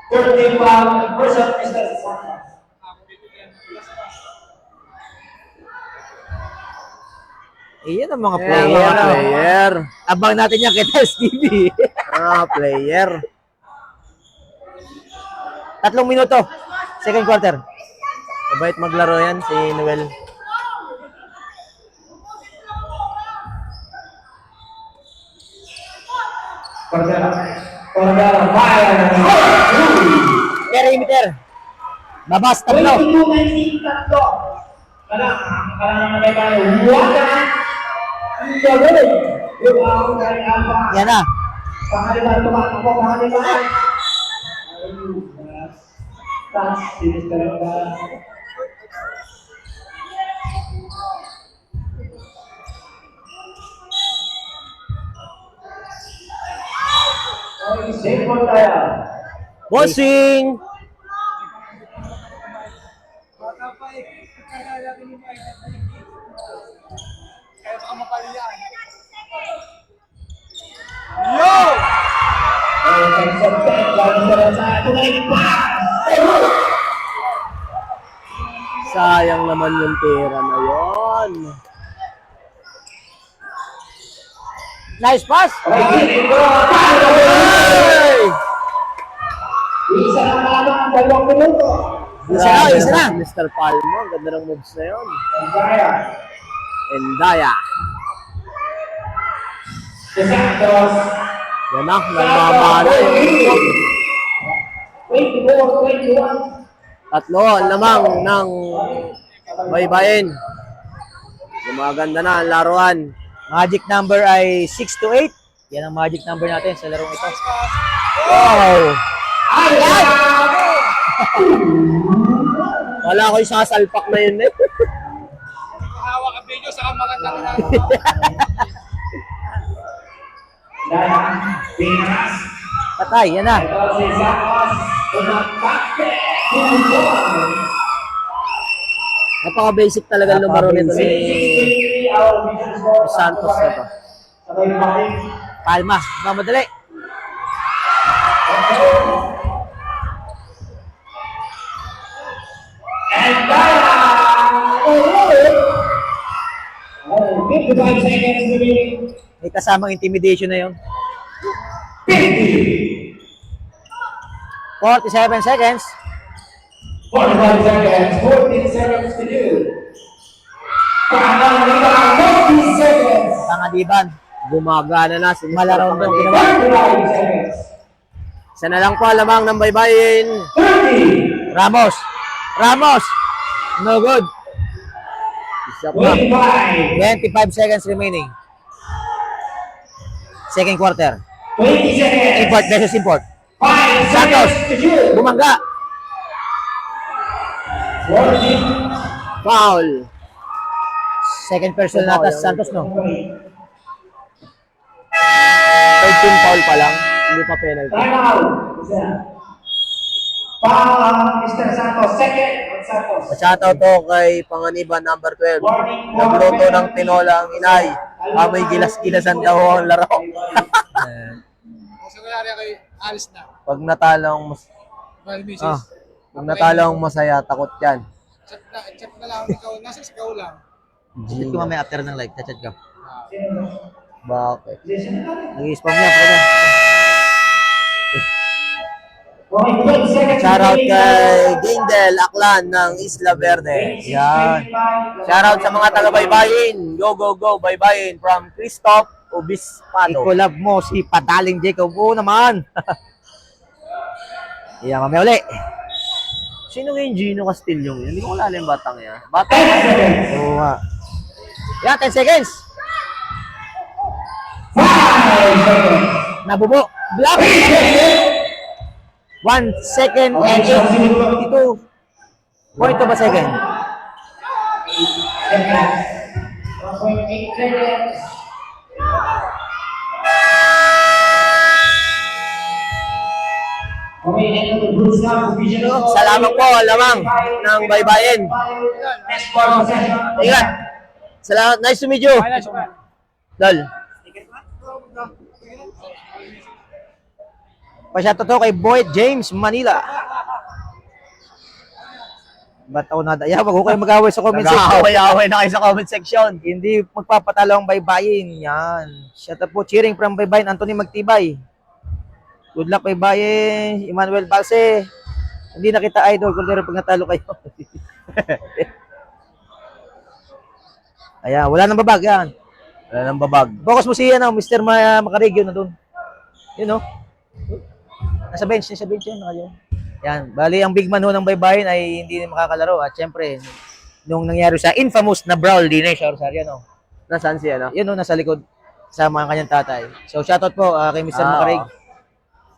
[SPEAKER 4] 30 foul. First of Mr. Santos.
[SPEAKER 3] Ako bibigyan. Plus pa.
[SPEAKER 2] Iyan ang mga
[SPEAKER 5] Ayan,
[SPEAKER 2] player.
[SPEAKER 5] mga player.
[SPEAKER 2] Abang natin yan kay Tels TV.
[SPEAKER 5] Player.
[SPEAKER 2] 3 minuto. Second quarter.
[SPEAKER 5] Mabait maglaro yan si Noel.
[SPEAKER 4] Cordero fire.
[SPEAKER 2] Perimeter. Babas, 3.
[SPEAKER 4] 22-19 tatlo. Kalangan na tayo. Wala. Gawin. Yung ako kay Alpha.
[SPEAKER 2] Yan na.
[SPEAKER 4] Pangaliban, tumakbo, pangaliban. Touch, sinis ka lang ba? Okay, safe ball tayo.
[SPEAKER 5] Bossing!
[SPEAKER 3] Bata pa eh. Kaya natin yung mga kaya baka mapalian. Yo!
[SPEAKER 4] Okay, thanks for that. Galing sa lang sa tunay pa.
[SPEAKER 5] Sayang naman yung pera na yon.
[SPEAKER 2] Nice pass.
[SPEAKER 4] Okay, isa na lamang, 2 minuto.
[SPEAKER 2] Isa na.
[SPEAKER 5] Mr. Palmo, ang ganda ng moves na yun.
[SPEAKER 4] Kaya,
[SPEAKER 5] Endaya.
[SPEAKER 4] si Santos.
[SPEAKER 5] Yan na, nagmamahal.
[SPEAKER 4] 24-21.
[SPEAKER 5] Tatlo, ang lamang ng baybayin. Gumaganda na ang laruan.
[SPEAKER 2] Magic number ay 6 to 8. Yan ang magic number natin sa larong ito.
[SPEAKER 5] Wow! Wala ko yung sasalpak na yun eh.
[SPEAKER 3] Hawak ang video sa magandang na.
[SPEAKER 4] Dahil, Pinas.
[SPEAKER 2] Patay, yan na.
[SPEAKER 4] Ito si Santos. Tumakake.
[SPEAKER 5] Napaka-basic talaga ng numero nito ni Santos na to.
[SPEAKER 2] Palma, mamadali.
[SPEAKER 4] And oh, 55 seconds remaining.
[SPEAKER 2] May kasamang intimidation na yun.
[SPEAKER 4] 50.
[SPEAKER 2] 47 seconds.
[SPEAKER 4] 45 seconds. 14 seconds to do. 40 seconds.
[SPEAKER 2] Pangadiban.
[SPEAKER 5] Gumagana na.
[SPEAKER 2] Malaraw na ginawa.
[SPEAKER 4] 35 seconds.
[SPEAKER 5] Isa na lang po lamang ng baybayin.
[SPEAKER 4] 30.
[SPEAKER 2] Ramos. Ramos. No good.
[SPEAKER 5] Isa pa.
[SPEAKER 4] 25.
[SPEAKER 2] 25 seconds remaining. Second quarter.
[SPEAKER 4] 20 seconds.
[SPEAKER 2] Import versus import.
[SPEAKER 4] 5
[SPEAKER 2] Santos.
[SPEAKER 4] seconds to shoot.
[SPEAKER 2] Bumangga.
[SPEAKER 4] 40.
[SPEAKER 5] Foul.
[SPEAKER 2] Second personal nata sa Santos, no?
[SPEAKER 5] Third team foul pa lang. Hindi pa penalty.
[SPEAKER 4] Time out. Isa. Mr. Santos. Second. Santos.
[SPEAKER 5] Shoutout to kay Panganiban number 12. Nagluto ng tinola ang inay. Amoy gilas-gilasan daw ang laro.
[SPEAKER 3] Kasi kaya kay alis na.
[SPEAKER 5] Pag natalong mas
[SPEAKER 3] Well, Mrs.
[SPEAKER 5] pag natalong masaya, takot yan.
[SPEAKER 3] Chat na lang ikaw. Nasa ikaw lang.
[SPEAKER 2] Chat ko mamaya after ng live. Chat ko.
[SPEAKER 5] Bakit?
[SPEAKER 2] Nag-i-spam niya. Pwede.
[SPEAKER 4] Okay, 20 seconds.
[SPEAKER 5] Shoutout kay Gindel Aklan ng Isla Verde.
[SPEAKER 2] Yan.
[SPEAKER 5] Shoutout sa mga taga-baybayin. Go, go, go, baybayin from Christoph Obispado.
[SPEAKER 2] I-collab mo si Padaling Jacob. Oo naman. Yan, mamaya uli.
[SPEAKER 5] Sino yung Gino Castillo yun? Hindi ko kilala yung batang yan. Batang
[SPEAKER 4] 10 seconds.
[SPEAKER 2] Oo nga. Yan, 10 seconds.
[SPEAKER 4] 5 seconds.
[SPEAKER 2] Nabubo. Block. 1 second and 8.52. Point ba second?
[SPEAKER 4] 8 seconds. 1.8 seconds. Okay, and the Bruce now, provisional.
[SPEAKER 5] Salamat po, lamang ng baybayin.
[SPEAKER 4] Next ball possession.
[SPEAKER 5] Ingat. Salamat. Nice to meet you.
[SPEAKER 3] Final, super.
[SPEAKER 5] Dol.
[SPEAKER 2] Pasyato to kay Boyd James, Manila. Ba't ako nadaya? Wag ko kayo mag-away sa comment section.
[SPEAKER 5] Nag-aaway-aaway na kayo sa comment section.
[SPEAKER 2] Hindi magpapatalo ang baybayin. Yan. Shout out po, cheering from baybayin, Anthony Magtibay. Good luck baybayin, Emmanuel Balse. Hindi na kita idol, pero pag natalo kayo. Ayan, wala nang babag yan.
[SPEAKER 5] Wala nang babag.
[SPEAKER 2] Focus mo si Mr. Macarigio na doon. Yun no? Nasa bench yan. Nakaliyan. Yan, bali ang big man ho ng baybayin ay hindi na makakalaro. At syempre, nung nangyari sa infamous na brawl dinner sa Rosario, no?
[SPEAKER 5] Nasaan siya, no?
[SPEAKER 2] Yun no, nasa likod sa mga kanyang tatay. So shoutout po kay Mr.
[SPEAKER 5] Ah,
[SPEAKER 2] Macarig.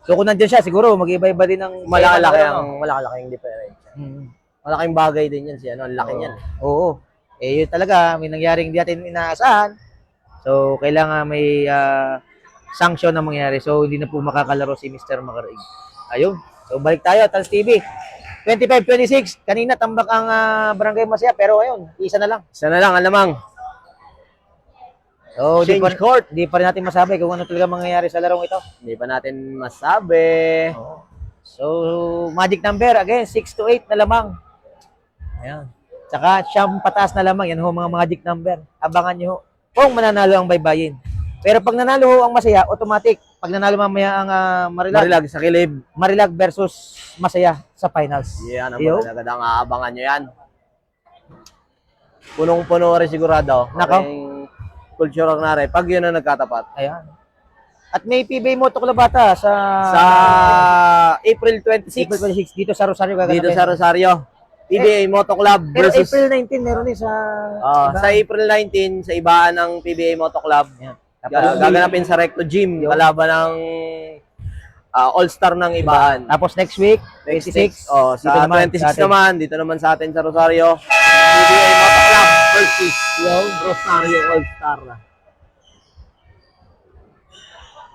[SPEAKER 2] So kung nandiyan siya, siguro mag-iba-iba din ng
[SPEAKER 5] Malaking diferensya. Malaking bagay din yan siya, no? Ang laki niyan.
[SPEAKER 2] Oo. Eh yun talaga, may nangyaring hindi natin inaasahan. So kailangan may sanction na mangyari. So hindi na po makakalaro si Mr. Macarig. Ayun. So balik tayo, Tals TV. 25-26. Kanina tambak ang Barangay Masaya pero ayun, isa na lang.
[SPEAKER 5] Isa na lang, alamang.
[SPEAKER 2] So
[SPEAKER 5] Change court.
[SPEAKER 2] Di pa rin natin masabi kung ano talaga mangyayari sa larong ito.
[SPEAKER 5] Hindi pa natin masabi.
[SPEAKER 2] So magic number again, 6 to 8 na lamang. Ayan. Tsaka siyam pataas na lamang. Yan ho mga magic number. Abangan nyo ho kung mananalo ang baybayin. Pero pag nanalo ho ang Masaya, automatic. Pag nanalo mamaya ang
[SPEAKER 5] Marilag sa kilib.
[SPEAKER 2] Marilag versus Masaya sa finals.
[SPEAKER 5] Yan, ang
[SPEAKER 2] Yo.
[SPEAKER 5] magandang aabangan nyo yan. Punong-puno rin sigurado.
[SPEAKER 2] Nako.
[SPEAKER 5] Cultural na rin. Pag yun ang nagkatapat.
[SPEAKER 2] Ayan. At may PBA Moto Club ata sa
[SPEAKER 5] April 26.
[SPEAKER 2] April 26 dito sa Rosario gaganapin.
[SPEAKER 5] Dito sa Rosario. PBA Moto Club
[SPEAKER 2] Pero
[SPEAKER 5] versus
[SPEAKER 2] April 19 meron din sa
[SPEAKER 5] sa April 19 sa ibaan ng PBA Moto Club.
[SPEAKER 2] Ayan.
[SPEAKER 5] Gaganapin sa Recto Gym. Kalaban ng all-star ng ibahan.
[SPEAKER 2] Tapos next week, 26.
[SPEAKER 5] Oh,
[SPEAKER 2] dito
[SPEAKER 5] sa
[SPEAKER 2] naman,
[SPEAKER 5] 26
[SPEAKER 2] sa atin.
[SPEAKER 5] naman, dito naman sa atin sa Rosario. PBA Moto Club versus yung Rosario All-Star.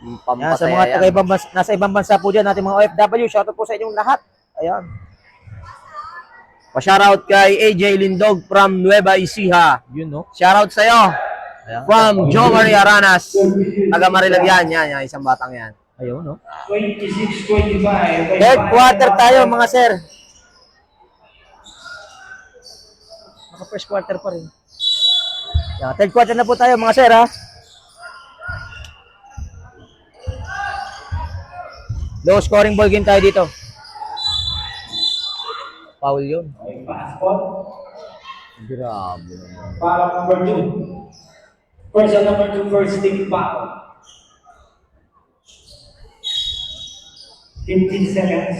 [SPEAKER 2] Yan, sa mga taga-ibang bansa, nasa ibang bansa po dyan, natin mga OFW, shoutout po sa inyong lahat. Ayan.
[SPEAKER 5] Pa-shoutout kay AJ Lindog from Nueva Ecija.
[SPEAKER 2] Yun, no?
[SPEAKER 5] Shoutout sa'yo.
[SPEAKER 2] Ayan.
[SPEAKER 5] From Joe Maria Aranas. Taga Marilag yan, isang batang yan.
[SPEAKER 2] Ayun, no?
[SPEAKER 4] 26-25.
[SPEAKER 2] Third quarter tayo, mga sir. Naka first quarter pa rin. Yan, third quarter na po tayo, mga sir, ha? Low scoring ball game tayo dito. Foul yun.
[SPEAKER 4] Pass spot.
[SPEAKER 2] Grabe naman.
[SPEAKER 4] Para number 2. Person number 2, first team foul. 15 seconds.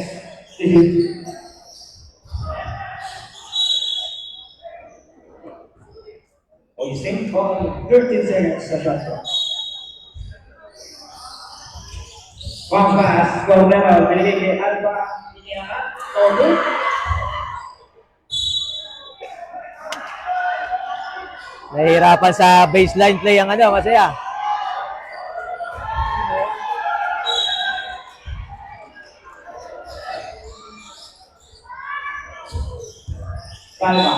[SPEAKER 4] Hoisting on 13 seconds sa shot clock. One pass, go level, binigay kay Alba, iniangat, todo.
[SPEAKER 2] Nahihirapan sa baseline play ang ano, masaya.
[SPEAKER 4] Calma.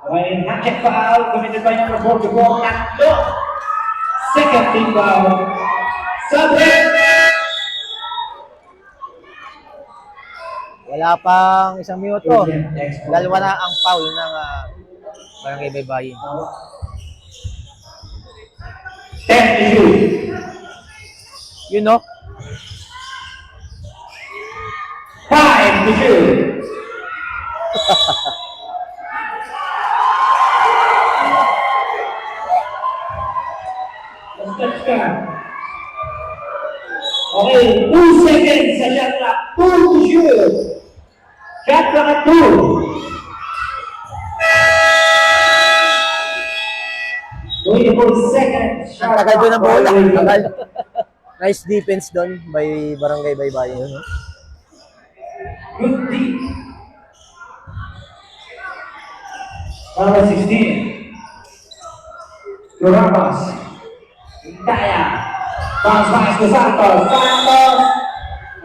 [SPEAKER 4] Okay, hat-check foul, committed by number 4 to go, tatlo. Second team foul. Subject.
[SPEAKER 2] Wala pang isang minuto. Dalawa na ang foul ng Barangay Baybayin.
[SPEAKER 4] 10 to shoot.
[SPEAKER 2] Yun, no?
[SPEAKER 4] 5 to shoot. Okay, 2 seconds sa shot clock. 2 to shoot. Shot clock at 2. 24 seconds.
[SPEAKER 2] Ang tagal doon ang bola. Ang tagal.
[SPEAKER 5] Nice defense doon by Barangay Baybayin. No?
[SPEAKER 4] Good deep. Number 16. Ramos. Daya. Bounce pass to Santos. Santos.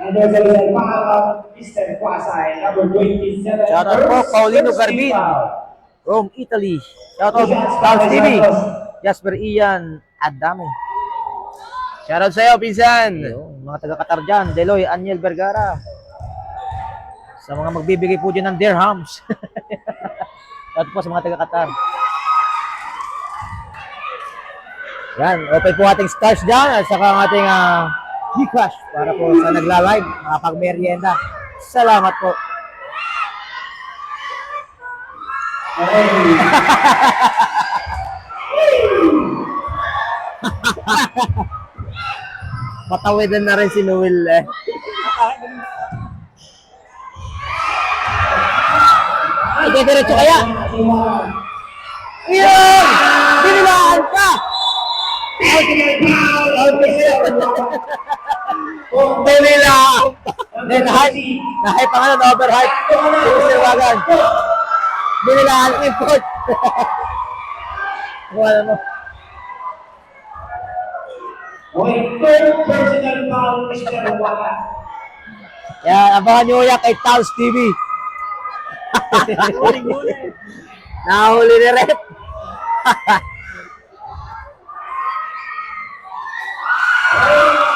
[SPEAKER 4] And there's a little foul on Mr. Quasay, number 27.
[SPEAKER 2] Shoutout po,
[SPEAKER 4] First
[SPEAKER 2] Paulino
[SPEAKER 4] team
[SPEAKER 2] Garbin.
[SPEAKER 4] foul.
[SPEAKER 2] Rome, Italy. Shoutout Stars TV. Jasper Ian Adame.
[SPEAKER 5] Shoutout sa'yo, pinsan.
[SPEAKER 2] Ayun, mga taga-Qatar dyan. Deloy, Aniel Vergara. Sa mga magbibigay po dyan ng dirhams. Shoutout po sa mga taga-Qatar. Yan, open po ating stars dyan at saka ang ating Gcash para po sa nagla-live, makapag-merienda. Salamat po.
[SPEAKER 5] Patawidan na rin si Noel eh.
[SPEAKER 2] Ay, diretso kaya? Yun! Binilaan ka!
[SPEAKER 5] Manila!
[SPEAKER 2] Nahype pa nga na overhype. Sirwagan. Binilaan ang import. Wala mo.
[SPEAKER 4] Okay, third personal foul, Mr. Waka.
[SPEAKER 2] Yan, abangan nyo yan kay Taos TV. Nahuli ni Rep.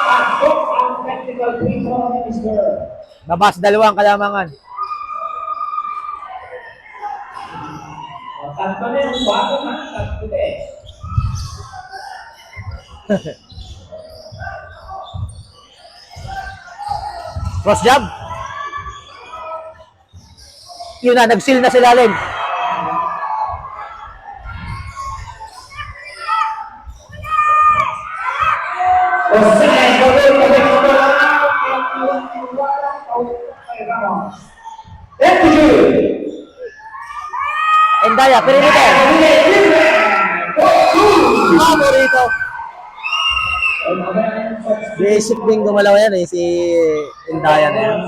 [SPEAKER 4] Pasok ang technical free throw ni Mr.
[SPEAKER 2] Babas dalawang kalamangan.
[SPEAKER 4] Tatlo na yung bago na, tatlo na eh.
[SPEAKER 2] Cross jab. Yun na, nag-seal na sila Len. Endaya, pero dito. Favorito.
[SPEAKER 5] Basic din gumalaw yan eh, si Indaya na yan.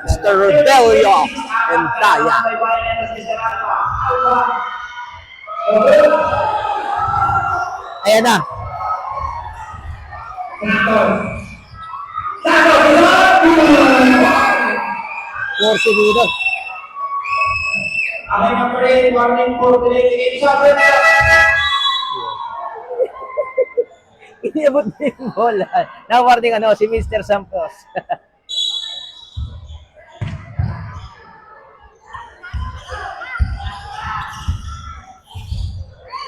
[SPEAKER 5] Mr. Rodelio Indaya.
[SPEAKER 2] Ayan na. Four segundo.
[SPEAKER 4] Okay, number 8, warning for delayed game shot.
[SPEAKER 2] Inabot na yung bola. Na-warning si Mr. Santos.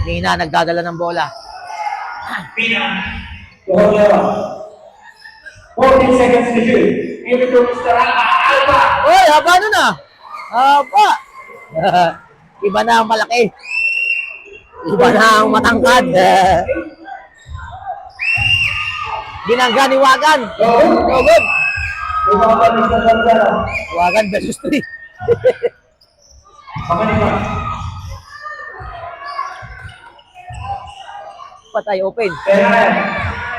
[SPEAKER 2] Nina, nagdadala ng bola.
[SPEAKER 4] Rodelio. 14 seconds to shoot. Give it to Mr. Alba.
[SPEAKER 2] Uy, haba nun ah. Haba. Iba na ang malaki. Iba na ang matangkad. Ginangga ni Wagan. No good.
[SPEAKER 4] Lumaban Mr. Gonzalo.
[SPEAKER 2] Wagan versus 3.
[SPEAKER 4] Pamaniman.
[SPEAKER 2] Patay, open.
[SPEAKER 4] Ferrer.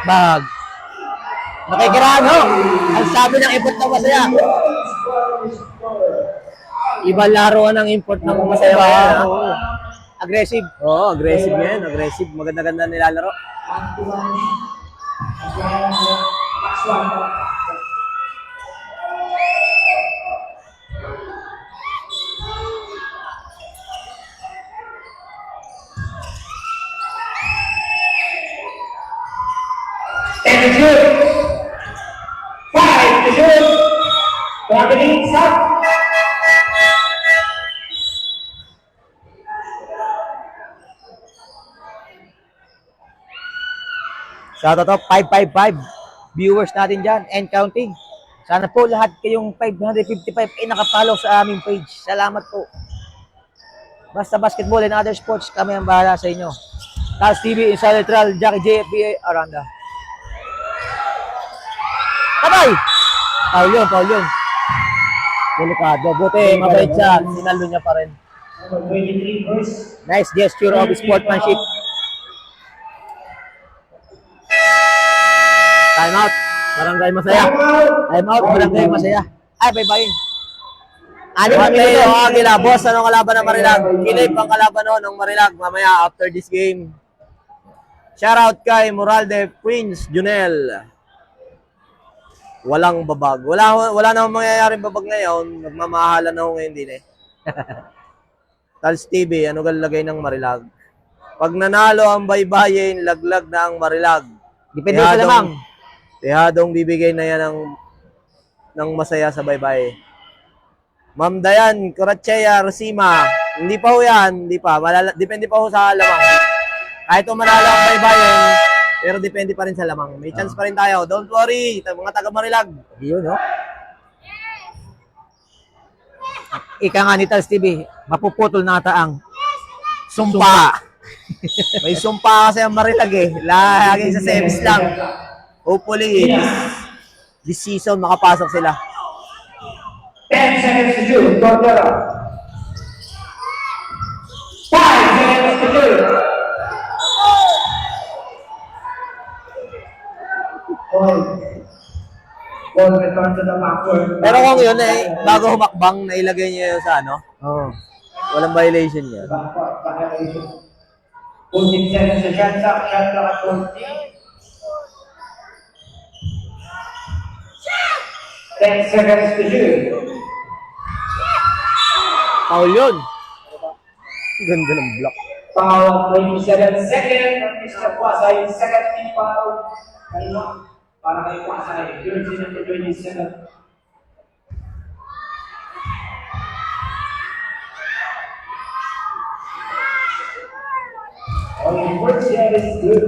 [SPEAKER 2] Bag. Nakikiraan ho. Ang sabi ng import na masaya. Iba laruan ng import ng masaya.
[SPEAKER 5] Oo.
[SPEAKER 2] Aggressive.
[SPEAKER 5] Oo, aggressive yan. Aggressive. Maganda-ganda nilalaro.
[SPEAKER 4] Ten to shoot. 5 to shoot. Traveling shot.
[SPEAKER 2] Shoutout to 555 viewers natin dyan and counting. Sana po lahat kayong 555 ay nakapollow sa aming page. Salamat po. Basta basketball and other sports, kami ang bahala sa inyo. Taz TV, Inside Neutral, Jackie JFBA, Aranda. Tabay! Paul yun. Delikado. Buti, mabait siya. Sinalo niya pa rin.
[SPEAKER 4] Number 23 verse.
[SPEAKER 2] Nice gesture of sportsmanship. Time out. Barangay Masaya. Time out. Barangay Masaya. Ay, bye-bye. Ano ba
[SPEAKER 5] Mateo Aguila, boss, anong kalaban ng Marilag? Kilay pang kalaban ng Marilag mamaya after this game. Shoutout kay Moralde Prince Junel. Walang babag. Wala namang mangyayaring babag ngayon. Nagmamahalan na ho ngayon din eh. Tals TV, ano galagay ng Marilag? Pag nanalo ang baybayin, laglag na ang Marilag.
[SPEAKER 2] Depende sa lamang.
[SPEAKER 5] Tihadong bibigay na yan ng masaya sa baybay. Ma'am Dayan, Coracheya, Rosima. Hindi pa ho yan. Hindi pa. Depende pa ho sa lamang. Kahit manalo ang baybayin, pero depende pa rin sa lamang. May chance pa rin tayo. Don't worry, mga taga Marilag.
[SPEAKER 2] Yun, no? Ika nga ni Tals TV, mapuputol na ata ang
[SPEAKER 5] Sumpa. May sumpa kasi ang Marilag eh. Lagi sa semis lang. Hopefully, this season makapasok sila.
[SPEAKER 4] 10 seconds to shoot. Cordero. 5 seconds to shoot. Ball return to the backward.
[SPEAKER 5] Pero kung yun eh, bago humakbang, nailagay niya yun sa ano,
[SPEAKER 2] oh.
[SPEAKER 5] walang violation niya.
[SPEAKER 4] Backward violation. 14 seconds to shot clock. Shot clock at 14. 10 seconds to shoot.
[SPEAKER 5] Foul yun. Ganda ng block.
[SPEAKER 4] Foul 27 seconds. Mr. Kwasay, second team foul. Para kay Kwasay. Jersey number 27. Okay, first shot is good.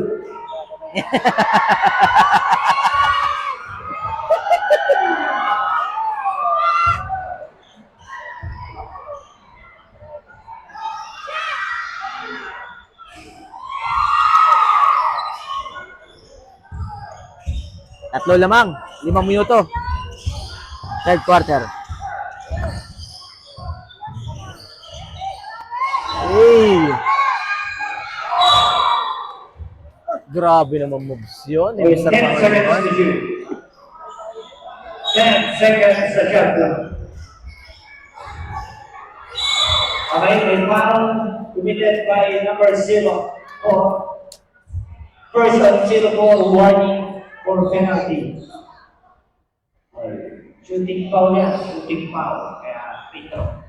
[SPEAKER 2] Tatlo lamang, 5 minuto. Third quarter. Hey!
[SPEAKER 5] Grabe naman moves yun. Ni
[SPEAKER 4] With
[SPEAKER 5] Mr.
[SPEAKER 4] 10 seconds
[SPEAKER 5] Pangaliban.
[SPEAKER 4] to shoot. 10 seconds sa shot clock. Okay, may foul committed by number 0. First on 0 warning for penalty. Shooting foul yan, shooting foul. Kaya free throw.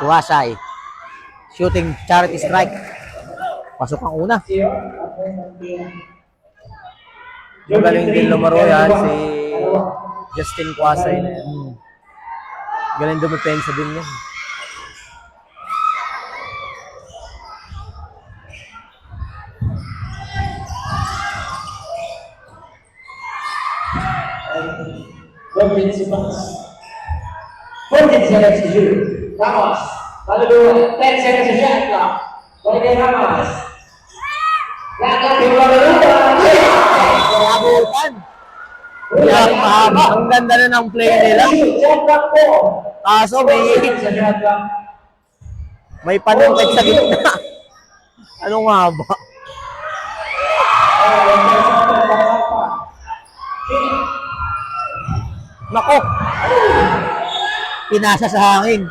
[SPEAKER 2] Tuwasay. Shooting charity strike. Pasok ang una.
[SPEAKER 5] Magaling din lumaro yan si Justin Quasay na yan. Galing dumipensa din yan.
[SPEAKER 4] Robin Simmons. 14 seconds to shoot. Ramos. Kaluluwa. 10 seconds to shot clock. Balik kay Ramos. Lakad yung kaluluwa.
[SPEAKER 2] Abutan.
[SPEAKER 5] Kaya mahaba. Ang ganda na ng play nila.
[SPEAKER 4] Shot clock po.
[SPEAKER 5] Kaso
[SPEAKER 4] 4 seconds sa shot clock.
[SPEAKER 5] may panungkit sa gitna. Ano nga ba?
[SPEAKER 2] Nako. Pinasa sa hangin.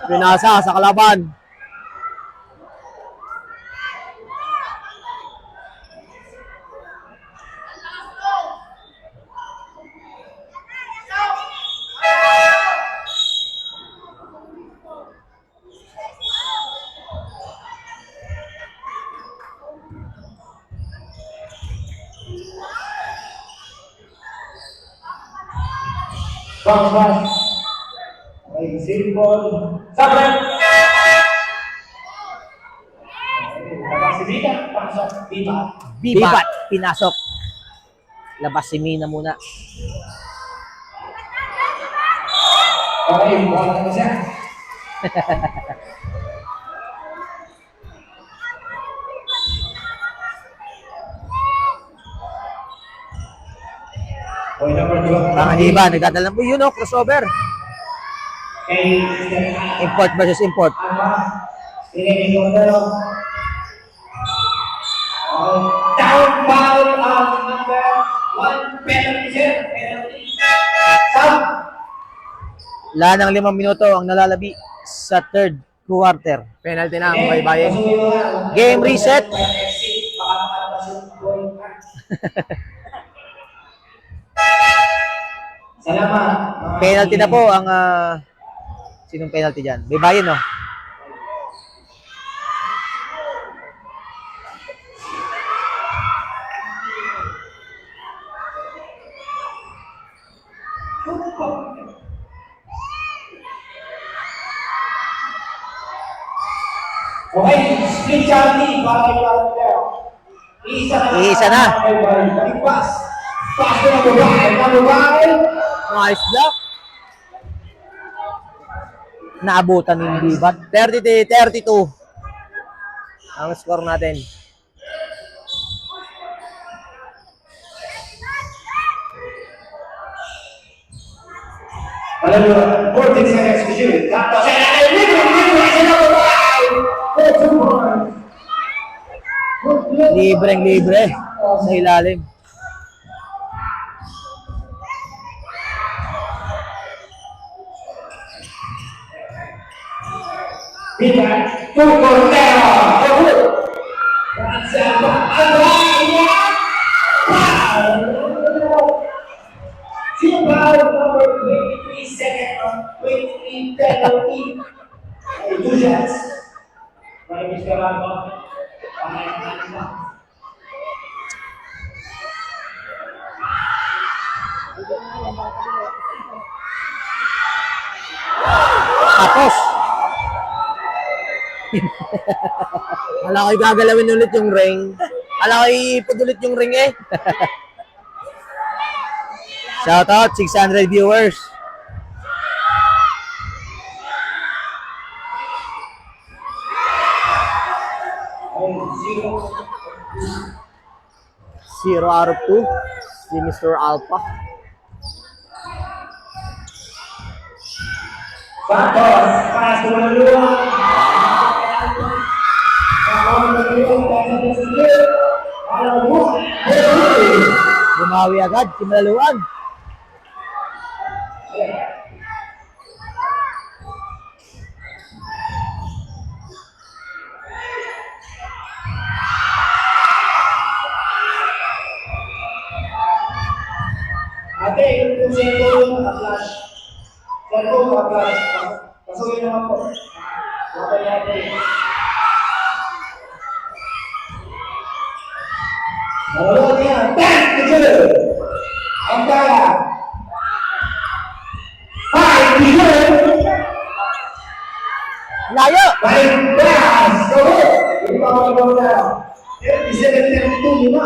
[SPEAKER 5] Pinasa sa kalaban.
[SPEAKER 4] Bounce pass. Okay, zero ball. Sabran. Labas si Vita. Pasok. Vita.
[SPEAKER 2] Bibat. Pinasok. Labas si Mina muna.
[SPEAKER 4] Okay, ball na siya. Boy number 2.
[SPEAKER 2] Pangaliban. Nagdadala po yun, crossover.
[SPEAKER 4] Okay,
[SPEAKER 2] Import versus import.
[SPEAKER 4] Pinigil ko na lang. Down foul of number 1 penalty sir. Penalty. Sub.
[SPEAKER 2] Wala ng 5 minuto ang nalalabi sa third quarter.
[SPEAKER 5] Penalty na ang baybayin.
[SPEAKER 2] Game reset.
[SPEAKER 4] Salamat.
[SPEAKER 2] Penalty na po ang sinong penalty dyan? Baybayin, no?
[SPEAKER 4] Okay, split charity para kay Walter.
[SPEAKER 2] Iisa na.
[SPEAKER 4] Pass. Pass na babae.
[SPEAKER 2] Nice block. Naabutan yung Bibat.
[SPEAKER 5] 30-32 ang score natin.
[SPEAKER 4] Alam mo, 14 seconds to shoot. Tapos,
[SPEAKER 2] Libreng-libre sa ilalim.
[SPEAKER 4] Biba, Cordero. Number 23 second on 23 penalty. Ay, 2 shots. Maraming salamat.
[SPEAKER 2] Tapos,
[SPEAKER 5] Ala ko'y gagalawin ulit yung ring. Ala ko'y ipod ulit yung ring eh.
[SPEAKER 2] shoutout 600 viewers.
[SPEAKER 5] Zero out of 2. Si Mr. Alpha.
[SPEAKER 4] Santos, pass to Maluan.
[SPEAKER 2] Bumawi agad, si Malaluan.
[SPEAKER 4] Ate, yung cellphone, flash. Cellphone, flash. Pasukin naman po. Okay, ate. Malulog yan. 10-2. Ang kaya. 5-2.
[SPEAKER 2] Layo!
[SPEAKER 4] 5 pass. Go! Hindi pa ako na. 37-32 na.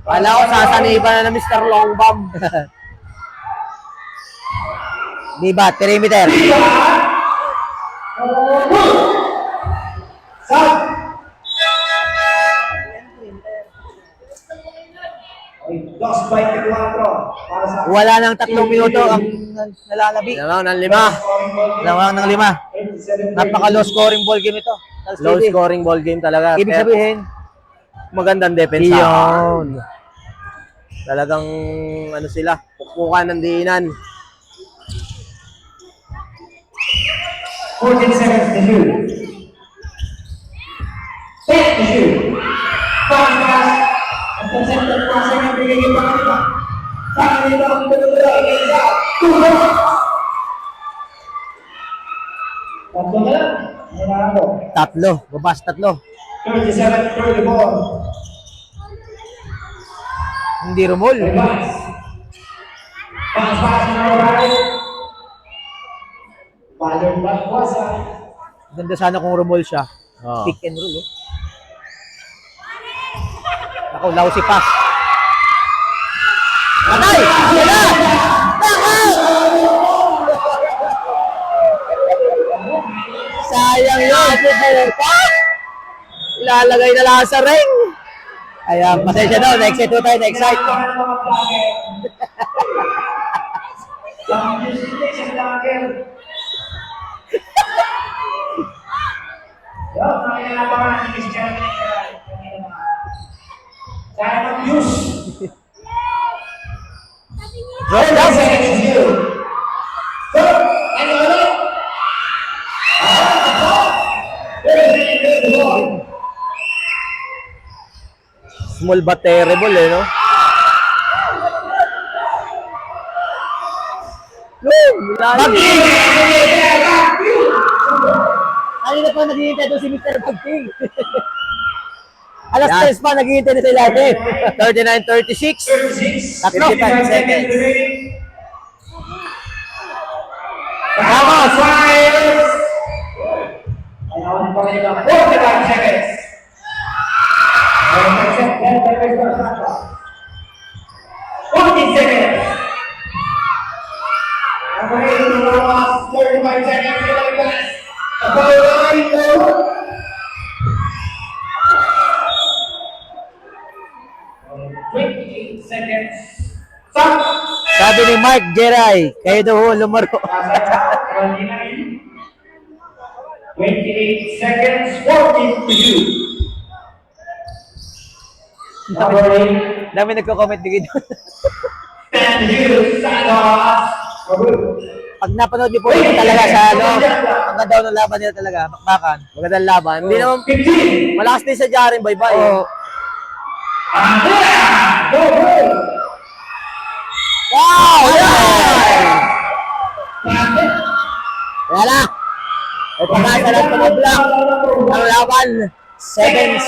[SPEAKER 5] Kala ko sasaniban na ng Mr. Long Bomb.
[SPEAKER 2] Di ba? Perimeter.
[SPEAKER 4] Stop! Lost by 4 para sa
[SPEAKER 2] Wala nang 3 minuto ang nalalabi.
[SPEAKER 5] Ano, ng 5.
[SPEAKER 2] Lamang ng 5. Napaka-low scoring ball game ito.
[SPEAKER 5] Low scoring ball game talaga.
[SPEAKER 2] Ibig
[SPEAKER 5] Pero
[SPEAKER 2] sabihin,
[SPEAKER 5] magandang depensa.
[SPEAKER 2] iyon.
[SPEAKER 5] Talagang ano sila, pukpukan ng diinan.
[SPEAKER 4] 14 seconds to shoot. 10 to shoot. Pass. Intercepted pass ang bigay pa kanila. Kanila ang tuloy isa. Tulo. Tatlo na lang. Muna ako.
[SPEAKER 2] 3. Babas 3.
[SPEAKER 4] 37-34.
[SPEAKER 2] Hindi rumol.
[SPEAKER 4] Pass. Pass na right. Ballon back wasa.
[SPEAKER 2] Ganda sana kung rumol siya.
[SPEAKER 5] Oo.
[SPEAKER 2] Pick and roll. Ako, lousy pass. Atay! Sila!
[SPEAKER 5] Sayang yun. Ilalagay na lang sa ring.
[SPEAKER 2] Ayan, pasensya daw. Na-excite po tayo. Na-excite.
[SPEAKER 4] Drop down.
[SPEAKER 5] Small but terrible eh, no?
[SPEAKER 2] Kanina pa naghihintay doon si Mr. Bagting. Alas 3 pa naghihintay na sila natin.
[SPEAKER 5] 39-36.
[SPEAKER 4] 55 seconds.
[SPEAKER 5] Vamos!
[SPEAKER 4] Ayaw pa rin ba? 45 seconds. 40 seconds. Okay, 35 seconds. Seconds. Stop!
[SPEAKER 2] Sabi ni Mark Jeray, kayo daw ho lumaro.
[SPEAKER 4] 28 seconds, 14 to shoot.
[SPEAKER 2] Dami nagko-comment din dito.
[SPEAKER 4] 10 to shoot, Santos.
[SPEAKER 2] Pag napanood niyo po ito talaga sa ano, ang ganda ng laban nila talaga, bakbakan.
[SPEAKER 5] Magandang laban. Hindi naman,
[SPEAKER 4] 15.
[SPEAKER 5] malakas din sa Jaren bye-bye.
[SPEAKER 2] Oo.
[SPEAKER 4] Go, go!
[SPEAKER 2] Wow! Wala na. Ay pagkasa lang pag-block. Ang laban, 7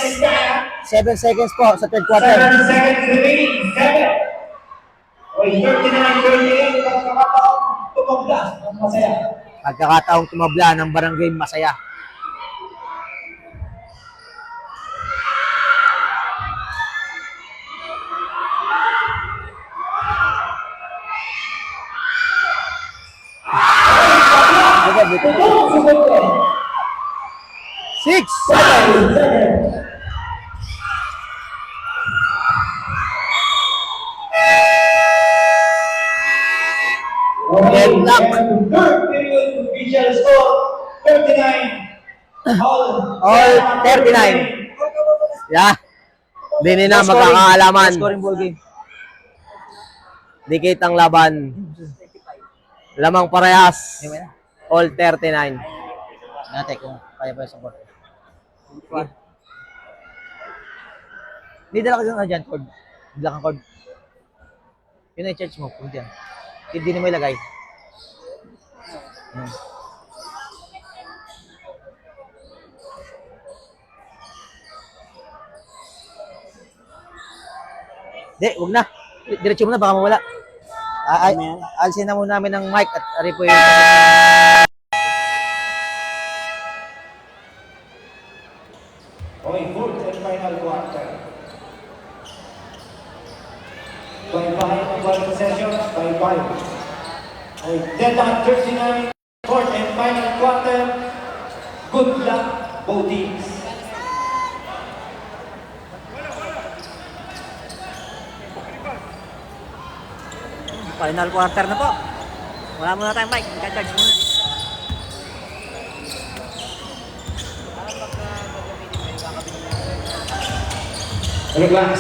[SPEAKER 2] seconds po sa third quarter.
[SPEAKER 4] 7 seconds remaining. 7. Oy, 39-38. Pagkakataon, tumaglas. Ang masaya.
[SPEAKER 2] Pagkakataong tumabla ng barangay masaya.
[SPEAKER 4] Sugot ko.
[SPEAKER 2] 6,
[SPEAKER 4] 7 seconds.
[SPEAKER 2] Deadlock.
[SPEAKER 4] Third period will be Official score 39.
[SPEAKER 2] All 39.
[SPEAKER 5] Yeah. Hindi na
[SPEAKER 2] No scoring.
[SPEAKER 5] magkakaalaman.
[SPEAKER 2] No scoring ball game.
[SPEAKER 5] Dikit ang laban. Lamang parehas.
[SPEAKER 2] Yung na.
[SPEAKER 5] All 39.
[SPEAKER 2] Natin kung kaya pa yung support. Sige. Hindi dala ka dyan, dyan, cord. Dala kang cord. Yun na i-charge mo, kung dyan. Hindi na mo ilagay. Hindi, huwag na. Diretso mo na, baka mawala. Alisin na muna namin ng mic at ari po yung...
[SPEAKER 4] Okay, fourth and final quarter. Bye-bye ang ball possessions, bye-bye. Okay, deadline 39, fourth and final quarter. Good luck, both teams.
[SPEAKER 2] Final quarter na po. Wala muna tayong mic. I-charge muna.
[SPEAKER 4] Relax.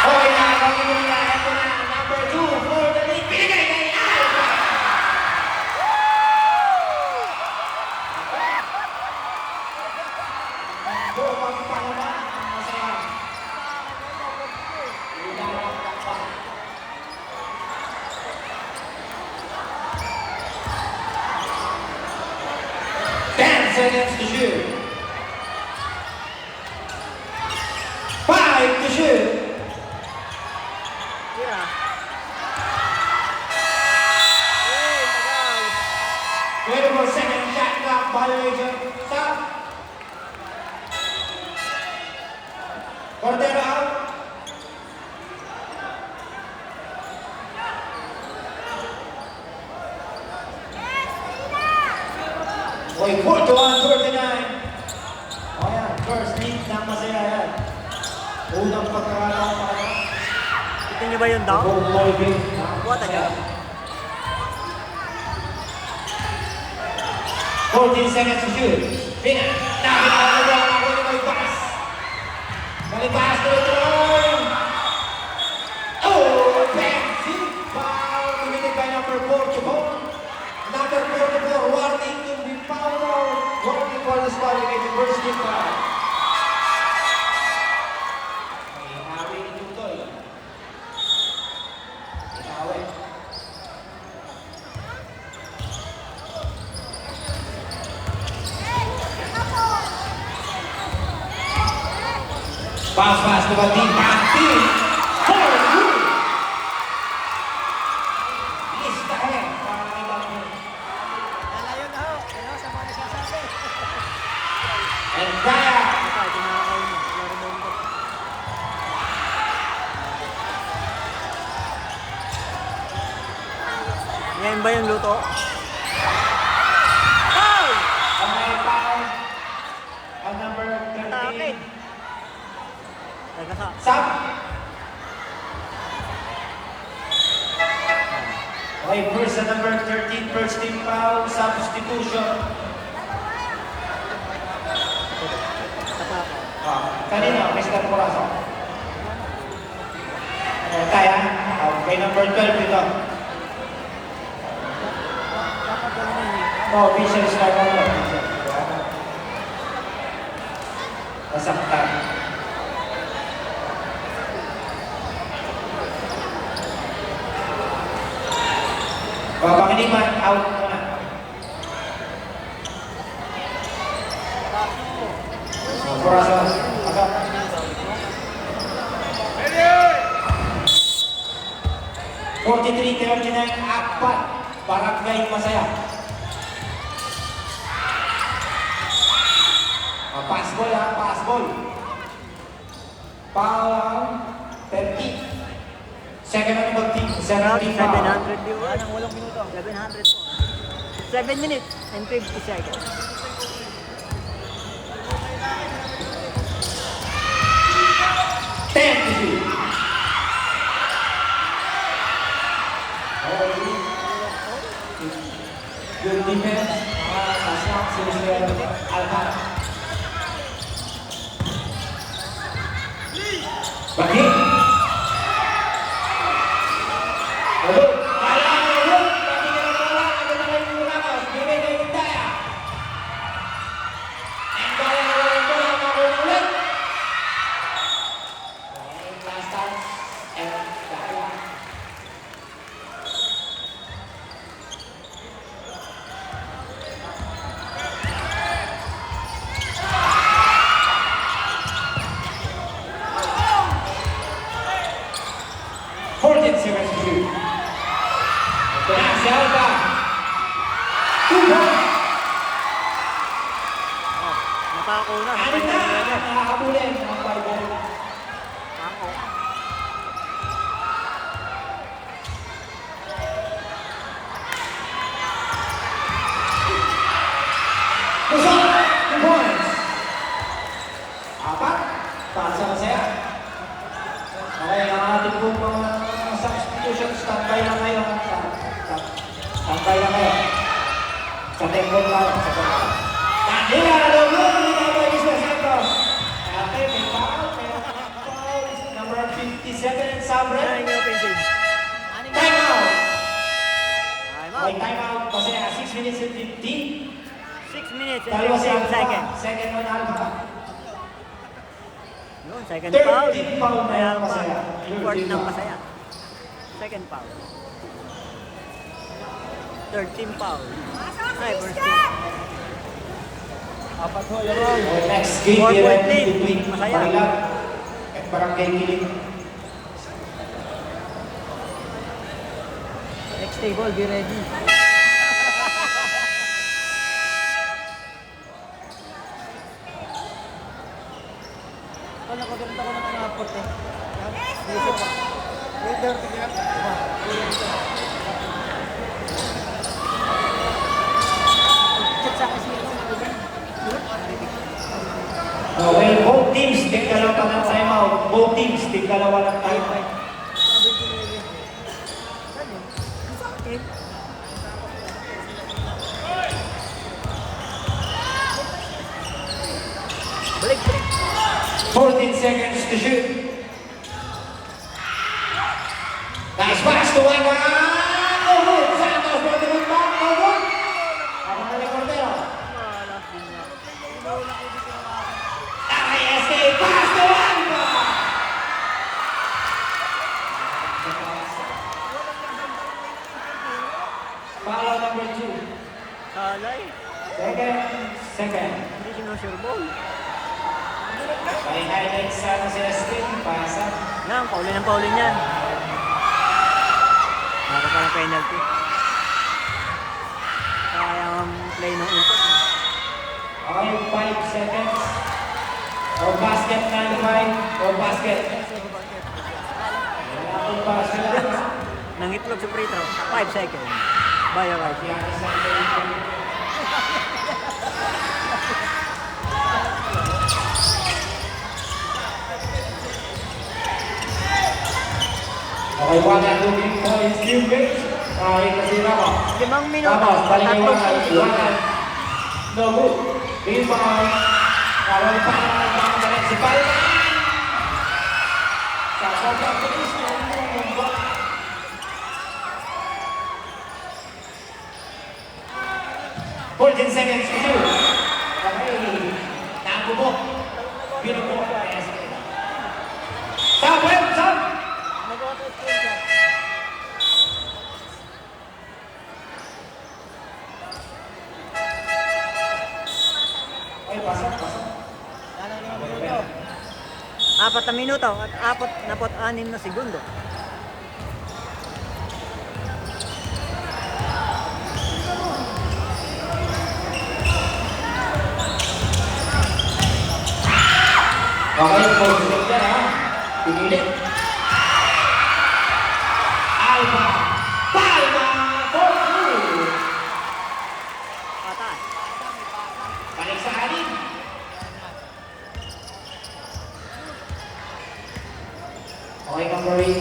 [SPEAKER 4] Okay na, kami muna. Ito na, number 2 for the league. Binigay kay Alpha. Ito, pagpapalama, ang masaya. Ilalaktak pa. 10 seconds to shoot. 5 to shoot. 24 second shot clock violation. Stop. Cordero out. Okay, 41-39. O yan, first lead ng masaya yan. Unang pagkakataon pa rin.
[SPEAKER 2] Kita niyo ba yun daw?
[SPEAKER 4] Buong ball game.
[SPEAKER 2] Buhat agad.
[SPEAKER 4] 14 seconds to shoot. Pina. Dapat na lang ako ni may pass. May pass to the throw. Oh, offensive foul committed by number 44. Number 44, warning to be fouled out. Warning for the disqualification. First team foul. Okay, Harry Tutoy. Hawi. Pass to Bati. Bati. For good. Is the head. Para kay Bati. And Kaya.
[SPEAKER 2] Ngayon ba yung luto?
[SPEAKER 4] Ang may foul. Ang number 13. Sub. Okay, first sa number 13, first team foul, substitution. Kanina, Mr. Corazon. Kaya, kay number 12 ito. Oh, official start ako. Nasaktan. Babakiniman, out muna. Corazon, agad. Ready! 43-39, apat. Barangay Masaya. Pass ball ha, pass ball. Foul, 30. Second on the team, 70 foul.
[SPEAKER 2] 700 viewers. Anong 8 minuto? 700 po. 7 minutes and 50 seconds.
[SPEAKER 4] 10 to shoot. defense. Pasok si Mr. Alcala. Bagi. Lalu, kailangan lalu. Tapi kita bola, ada naman yung Ramos. Bibig kay Hidaya. Hidaya naman bola, makuha ulit. Last touch. And Hidaya. Si Alba. 2 points.
[SPEAKER 2] Napako na.
[SPEAKER 4] Anim na. Nakakabulin. Ang 5 points. Pusok. 2 points. 4. Para sa masaya. Okay, ang ating pong mga substitution, standby lang kayo. Standby lang kayo. Sa tempo lang. Tandila, logo, nila po yung Mr. Santos. Okay, may foul. Number 57, Sabre. Time out. Okay, time out. Kasi 6 minutes and 15.
[SPEAKER 2] 6 minutes and
[SPEAKER 4] Dalawa si
[SPEAKER 2] 15
[SPEAKER 4] Alpha.
[SPEAKER 2] seconds.
[SPEAKER 4] Second one, Alpha.
[SPEAKER 2] Yun, second foul.
[SPEAKER 4] 13 foul na yan, Masaya.
[SPEAKER 2] Fourth
[SPEAKER 4] 13
[SPEAKER 2] ng
[SPEAKER 4] foul.
[SPEAKER 2] Masaya. Second foul. 13 foul. Ay, first team.
[SPEAKER 3] Apat ho, yan o.
[SPEAKER 4] Next game,
[SPEAKER 2] 4 point
[SPEAKER 4] event
[SPEAKER 2] lead.
[SPEAKER 4] between
[SPEAKER 2] Masaya.
[SPEAKER 4] Barilag at Barangay Kiling.
[SPEAKER 2] Next table, be ready. Nakaganda ko na pangapot eh.
[SPEAKER 4] Okay, both teams, tigdalawa pa ng timeout. Both teams, tigdalawa ng timeout.
[SPEAKER 2] Balik, balik.
[SPEAKER 4] 14 seconds to shoot. Nice pass to one man. No good. Santos for the rebound. No good. Tama na ni Cordero. ISA pass to one man. Foul number 2.
[SPEAKER 2] Salay.
[SPEAKER 4] Second.
[SPEAKER 2] Hindi sinusure ball.
[SPEAKER 4] May highlights sa sila screen. Pasa.
[SPEAKER 2] Yan, paulin yan. Naka pa ng penalty. Kaya ang play ng input.
[SPEAKER 4] Okay, 5 seconds. Or basket 95. Or basket. Wala akong basket.
[SPEAKER 2] Nangitlog sa free throw. 5 seconds. Bayo right.
[SPEAKER 4] Giannis Antetokounmpo. Okay, 1 points, team games. Okay, nasira mo.
[SPEAKER 2] 5 minuto.
[SPEAKER 4] Tapos,
[SPEAKER 2] Tatlong
[SPEAKER 4] balikiwan.
[SPEAKER 2] puso.
[SPEAKER 4] No good. Rebound. Kawal pa naman ang balik si Palman. Sa sobrang bilis na umumba. Seconds to shoot. Okay. Nakubok. Binubok. Stop, wait, stop. Ay, pasok.
[SPEAKER 2] 4 na minuto at 46 na segundo.
[SPEAKER 4] Okay, positive yan ha. Pinilit. Alba. Palma for two.
[SPEAKER 2] Patay.
[SPEAKER 4] Balik sa anin. Okay, number 8.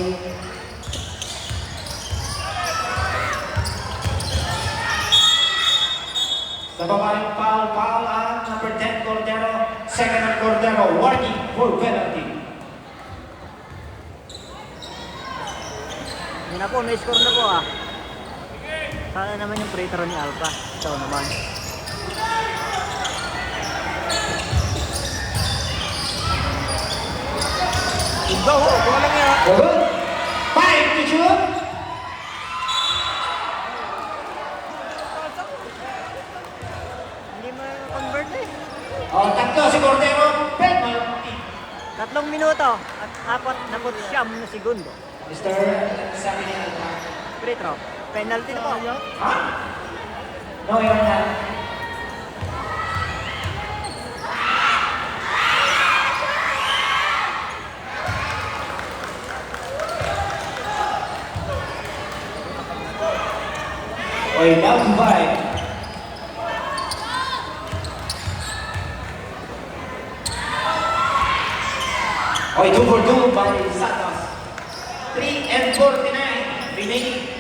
[SPEAKER 4] Sa babaeng foul ang number 10 Cordero, second ang Cordero, warning for penalty.
[SPEAKER 2] Yun na po, may score na po ah. Sana naman yung free throw ni Alpha. Ito naman.
[SPEAKER 3] Ganda ho, kung lang yan.
[SPEAKER 4] Good. 5 to shoot.
[SPEAKER 2] Hindi mo convert eh.
[SPEAKER 4] Tatlo si Cordero, penalty.
[SPEAKER 2] 3 minuto at 49 na segundo.
[SPEAKER 4] Mr. Sabi niya,
[SPEAKER 2] Free throw. Penalty na po.
[SPEAKER 4] no, you're not. Oy, down to 5. Oy, 2 for 2 by Santos. 3 and 49 remaining.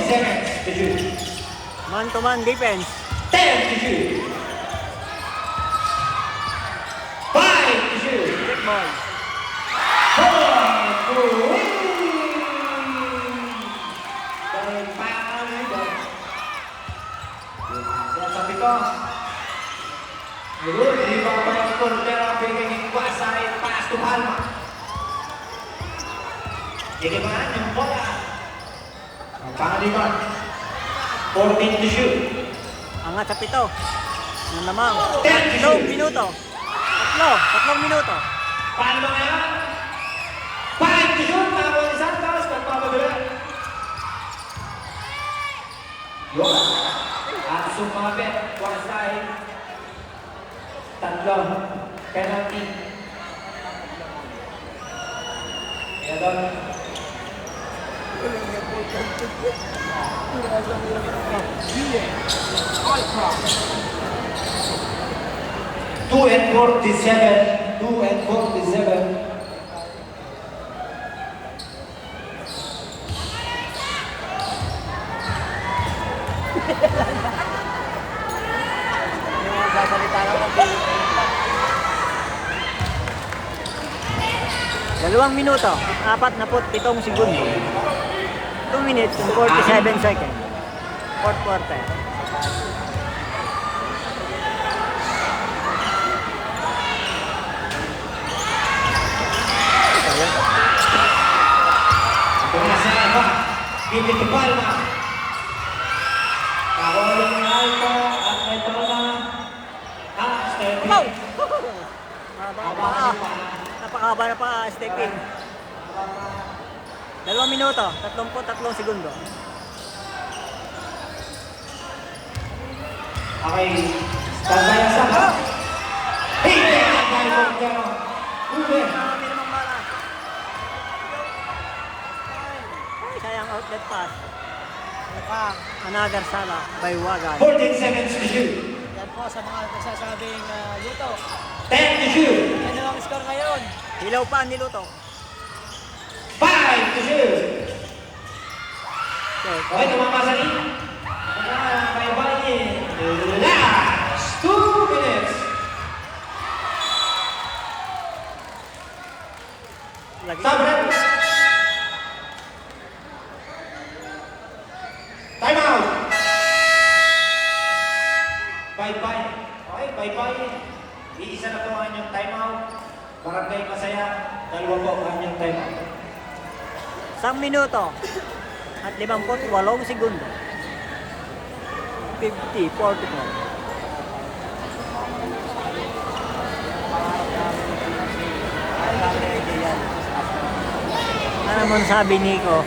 [SPEAKER 4] Seconds to shoot.
[SPEAKER 2] Man-to-man defense.
[SPEAKER 4] 10 to shoot. 5 to shoot.
[SPEAKER 2] Big ball.
[SPEAKER 4] 4 to win. Dahil paano yun? Yan sabi ko. Good. Di ba ba yung Cordero bigay yung Pasay pass to Palma? Dikimaan yung bola. Ang pangaliman. 14 to shoot.
[SPEAKER 2] Angat sa 7. Yan naman.
[SPEAKER 4] 10 to
[SPEAKER 2] 3
[SPEAKER 4] shoot.
[SPEAKER 2] minuto. 3 minuto.
[SPEAKER 4] Paano ba yan? 5 to shoot. Tama ni Santos. Nagpapagala. Yun. At sumabit. One side. 3. Penalty. Kaya doon. Two and 47. 2 and 47.
[SPEAKER 2] Yung mga sasalita lang ng Pilipino. 2 minuto. 47 segundo. 2 minutes and 47 seconds. Fourth quarter.
[SPEAKER 4] Ito na sa Alba. Bibi to Palma. Kaholing ng Alba at may tama. Stepping.
[SPEAKER 2] Wow! Napakahaba na pa, stepping. 2 minuto, 33 segundo.
[SPEAKER 4] Okay. Standby ang saka. Hey! Standby mo. Ube.
[SPEAKER 2] Marami namang bala. Ay, sayang outlet pass. Another sala by Wagan.
[SPEAKER 4] 14 seconds to shoot.
[SPEAKER 2] Yan po sa mga nagsasabing luto.
[SPEAKER 4] 10 to shoot.
[SPEAKER 2] Ano ang score ngayon? Hilaw pa ang niluto.
[SPEAKER 4] 5 to shoot.
[SPEAKER 2] Okay.
[SPEAKER 4] Okay, tumama sa rin. Bye-bye. Last 2 minutes.
[SPEAKER 2] Lagi.
[SPEAKER 4] Sabret. Time out. Bye-bye. Okay, bye-bye. Iisa na po ang inyong time out. Barangay Masaya. 2 po ang inyong time out.
[SPEAKER 2] 1 minuto at 58 segundo. 50-44. Ano naman sabi Nico?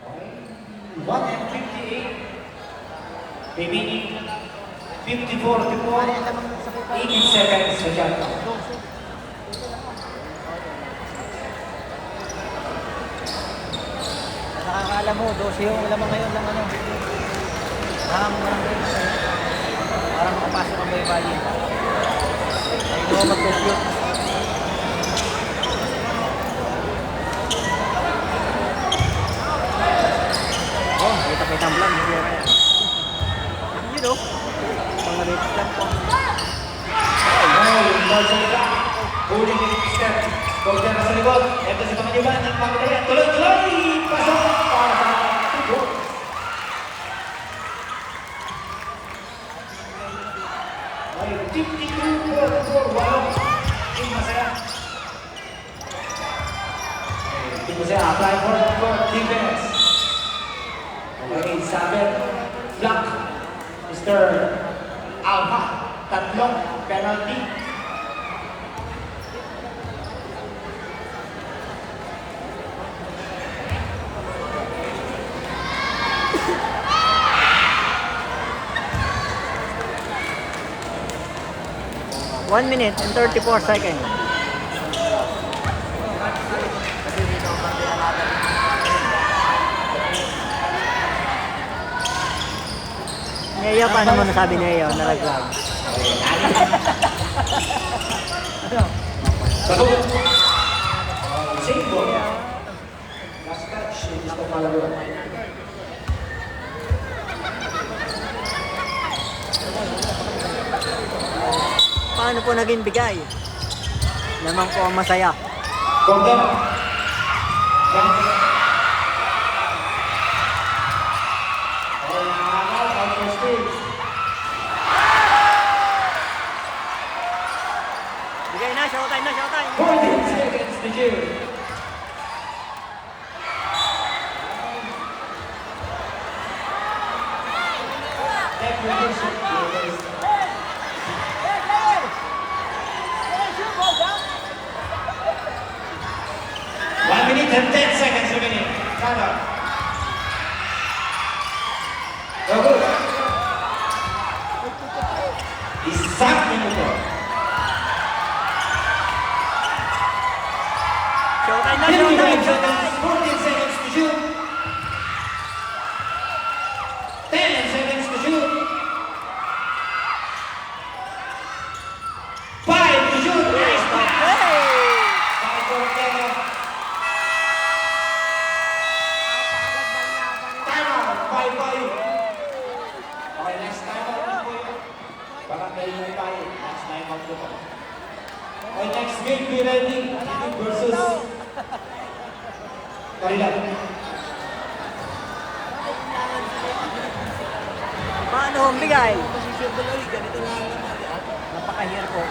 [SPEAKER 4] Okay. 1:58. Remaining 54 to 4. 18 seconds sa shot clock.
[SPEAKER 2] Nakakala mo, 12 yung lamang ngayon ng ano. Walang rin. Para makapasok ang baybay. Ay, mo mag-compute. Oh, kita-kita ang vlog. Yun o. Mga latest lang po.
[SPEAKER 4] Huling yung step. Huwag na sa likod. Ito si Pangaliban. Ang pangalayan. Tuloy-tuloy! Pasok! Para sa tubo. May 52-44. Wow! Team Masaya. Team Masaya. Apply for defense. Okay, Isabel. Block. Mr. Alpha. Tatlong penalty.
[SPEAKER 2] One minute and 34 seconds. Neo, paano mo nasabi Neo? Nalaglag.
[SPEAKER 4] Sabot. Save ball. Last touch. Mr. Malago.
[SPEAKER 2] Paano po naging bigay? Naman po ang masaya.
[SPEAKER 4] Corner.
[SPEAKER 2] Bigay na, showtime na, showtime.
[SPEAKER 4] 14 seconds to shoot. One minute and 10 seconds remaining. Count up. Go good. Isang minuto.
[SPEAKER 2] Showtime na,
[SPEAKER 4] 55
[SPEAKER 2] showtime,
[SPEAKER 4] seconds,
[SPEAKER 2] showtime.
[SPEAKER 4] 14 seconds to shoot. 10 seconds to shoot. 5 to shoot. Nice pass. Five for Kevin. Time out. 5-5. Okay, next time out na po yun. Parang kayo tayo. Next time out po. Okay, next game, be ready. Philippines versus Karilan.
[SPEAKER 2] Paano ang bigay? Napakahirap po.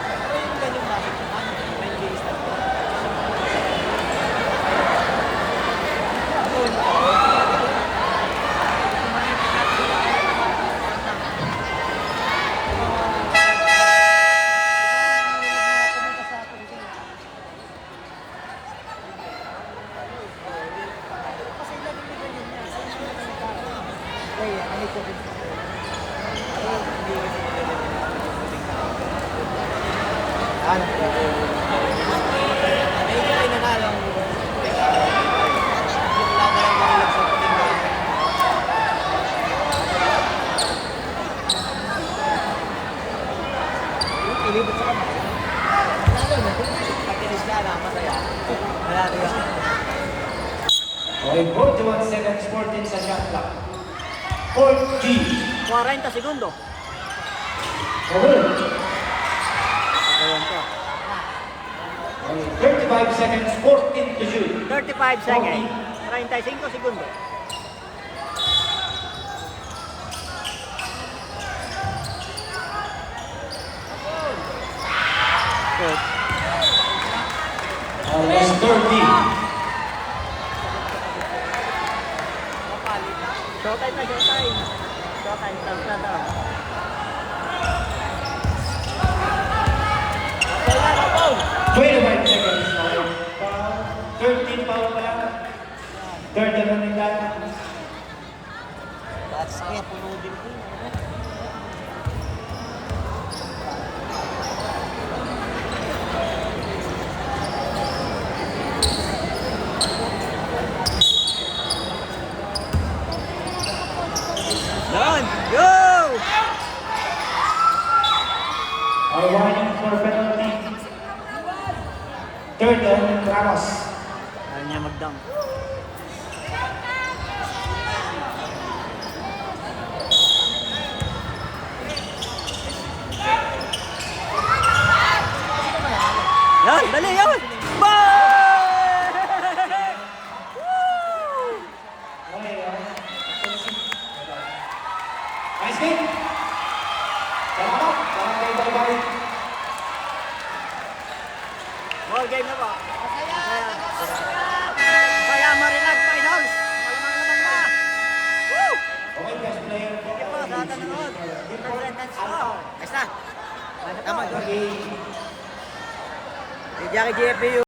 [SPEAKER 2] Ilibot sa kamay. Pag-inis ka na, masaya. Wala rin ako.
[SPEAKER 4] Okay, 41 seconds, 14 sa shot clock. 40.
[SPEAKER 2] 40 segundo.
[SPEAKER 4] Okay.
[SPEAKER 2] Ayan po.
[SPEAKER 4] Okay, 35 seconds, 14 to shoot.
[SPEAKER 2] 35 seconds. 35 segundo. Good.
[SPEAKER 4] Last 30.
[SPEAKER 2] Showtime na, showtime. Showtime, start na daw. Okay na, Paul.
[SPEAKER 4] 25 seconds. Okay. 13 foul pa lang. Third and running back.
[SPEAKER 2] That's it. Puno din po.
[SPEAKER 4] Turtle Ramos.
[SPEAKER 2] Ayaw niya mag-dunk. Yan, dali yan! Bye!
[SPEAKER 4] Nice game. Salamat. Salamat kayo bye-bye.
[SPEAKER 2] Ball game na po. Masaya Marilag Finals. Malamang-lamang na. Woo!
[SPEAKER 4] Okay, best player.
[SPEAKER 2] Sige po sa nanonood. Representants po. Ayos na. Tama. Si Jackie GFU.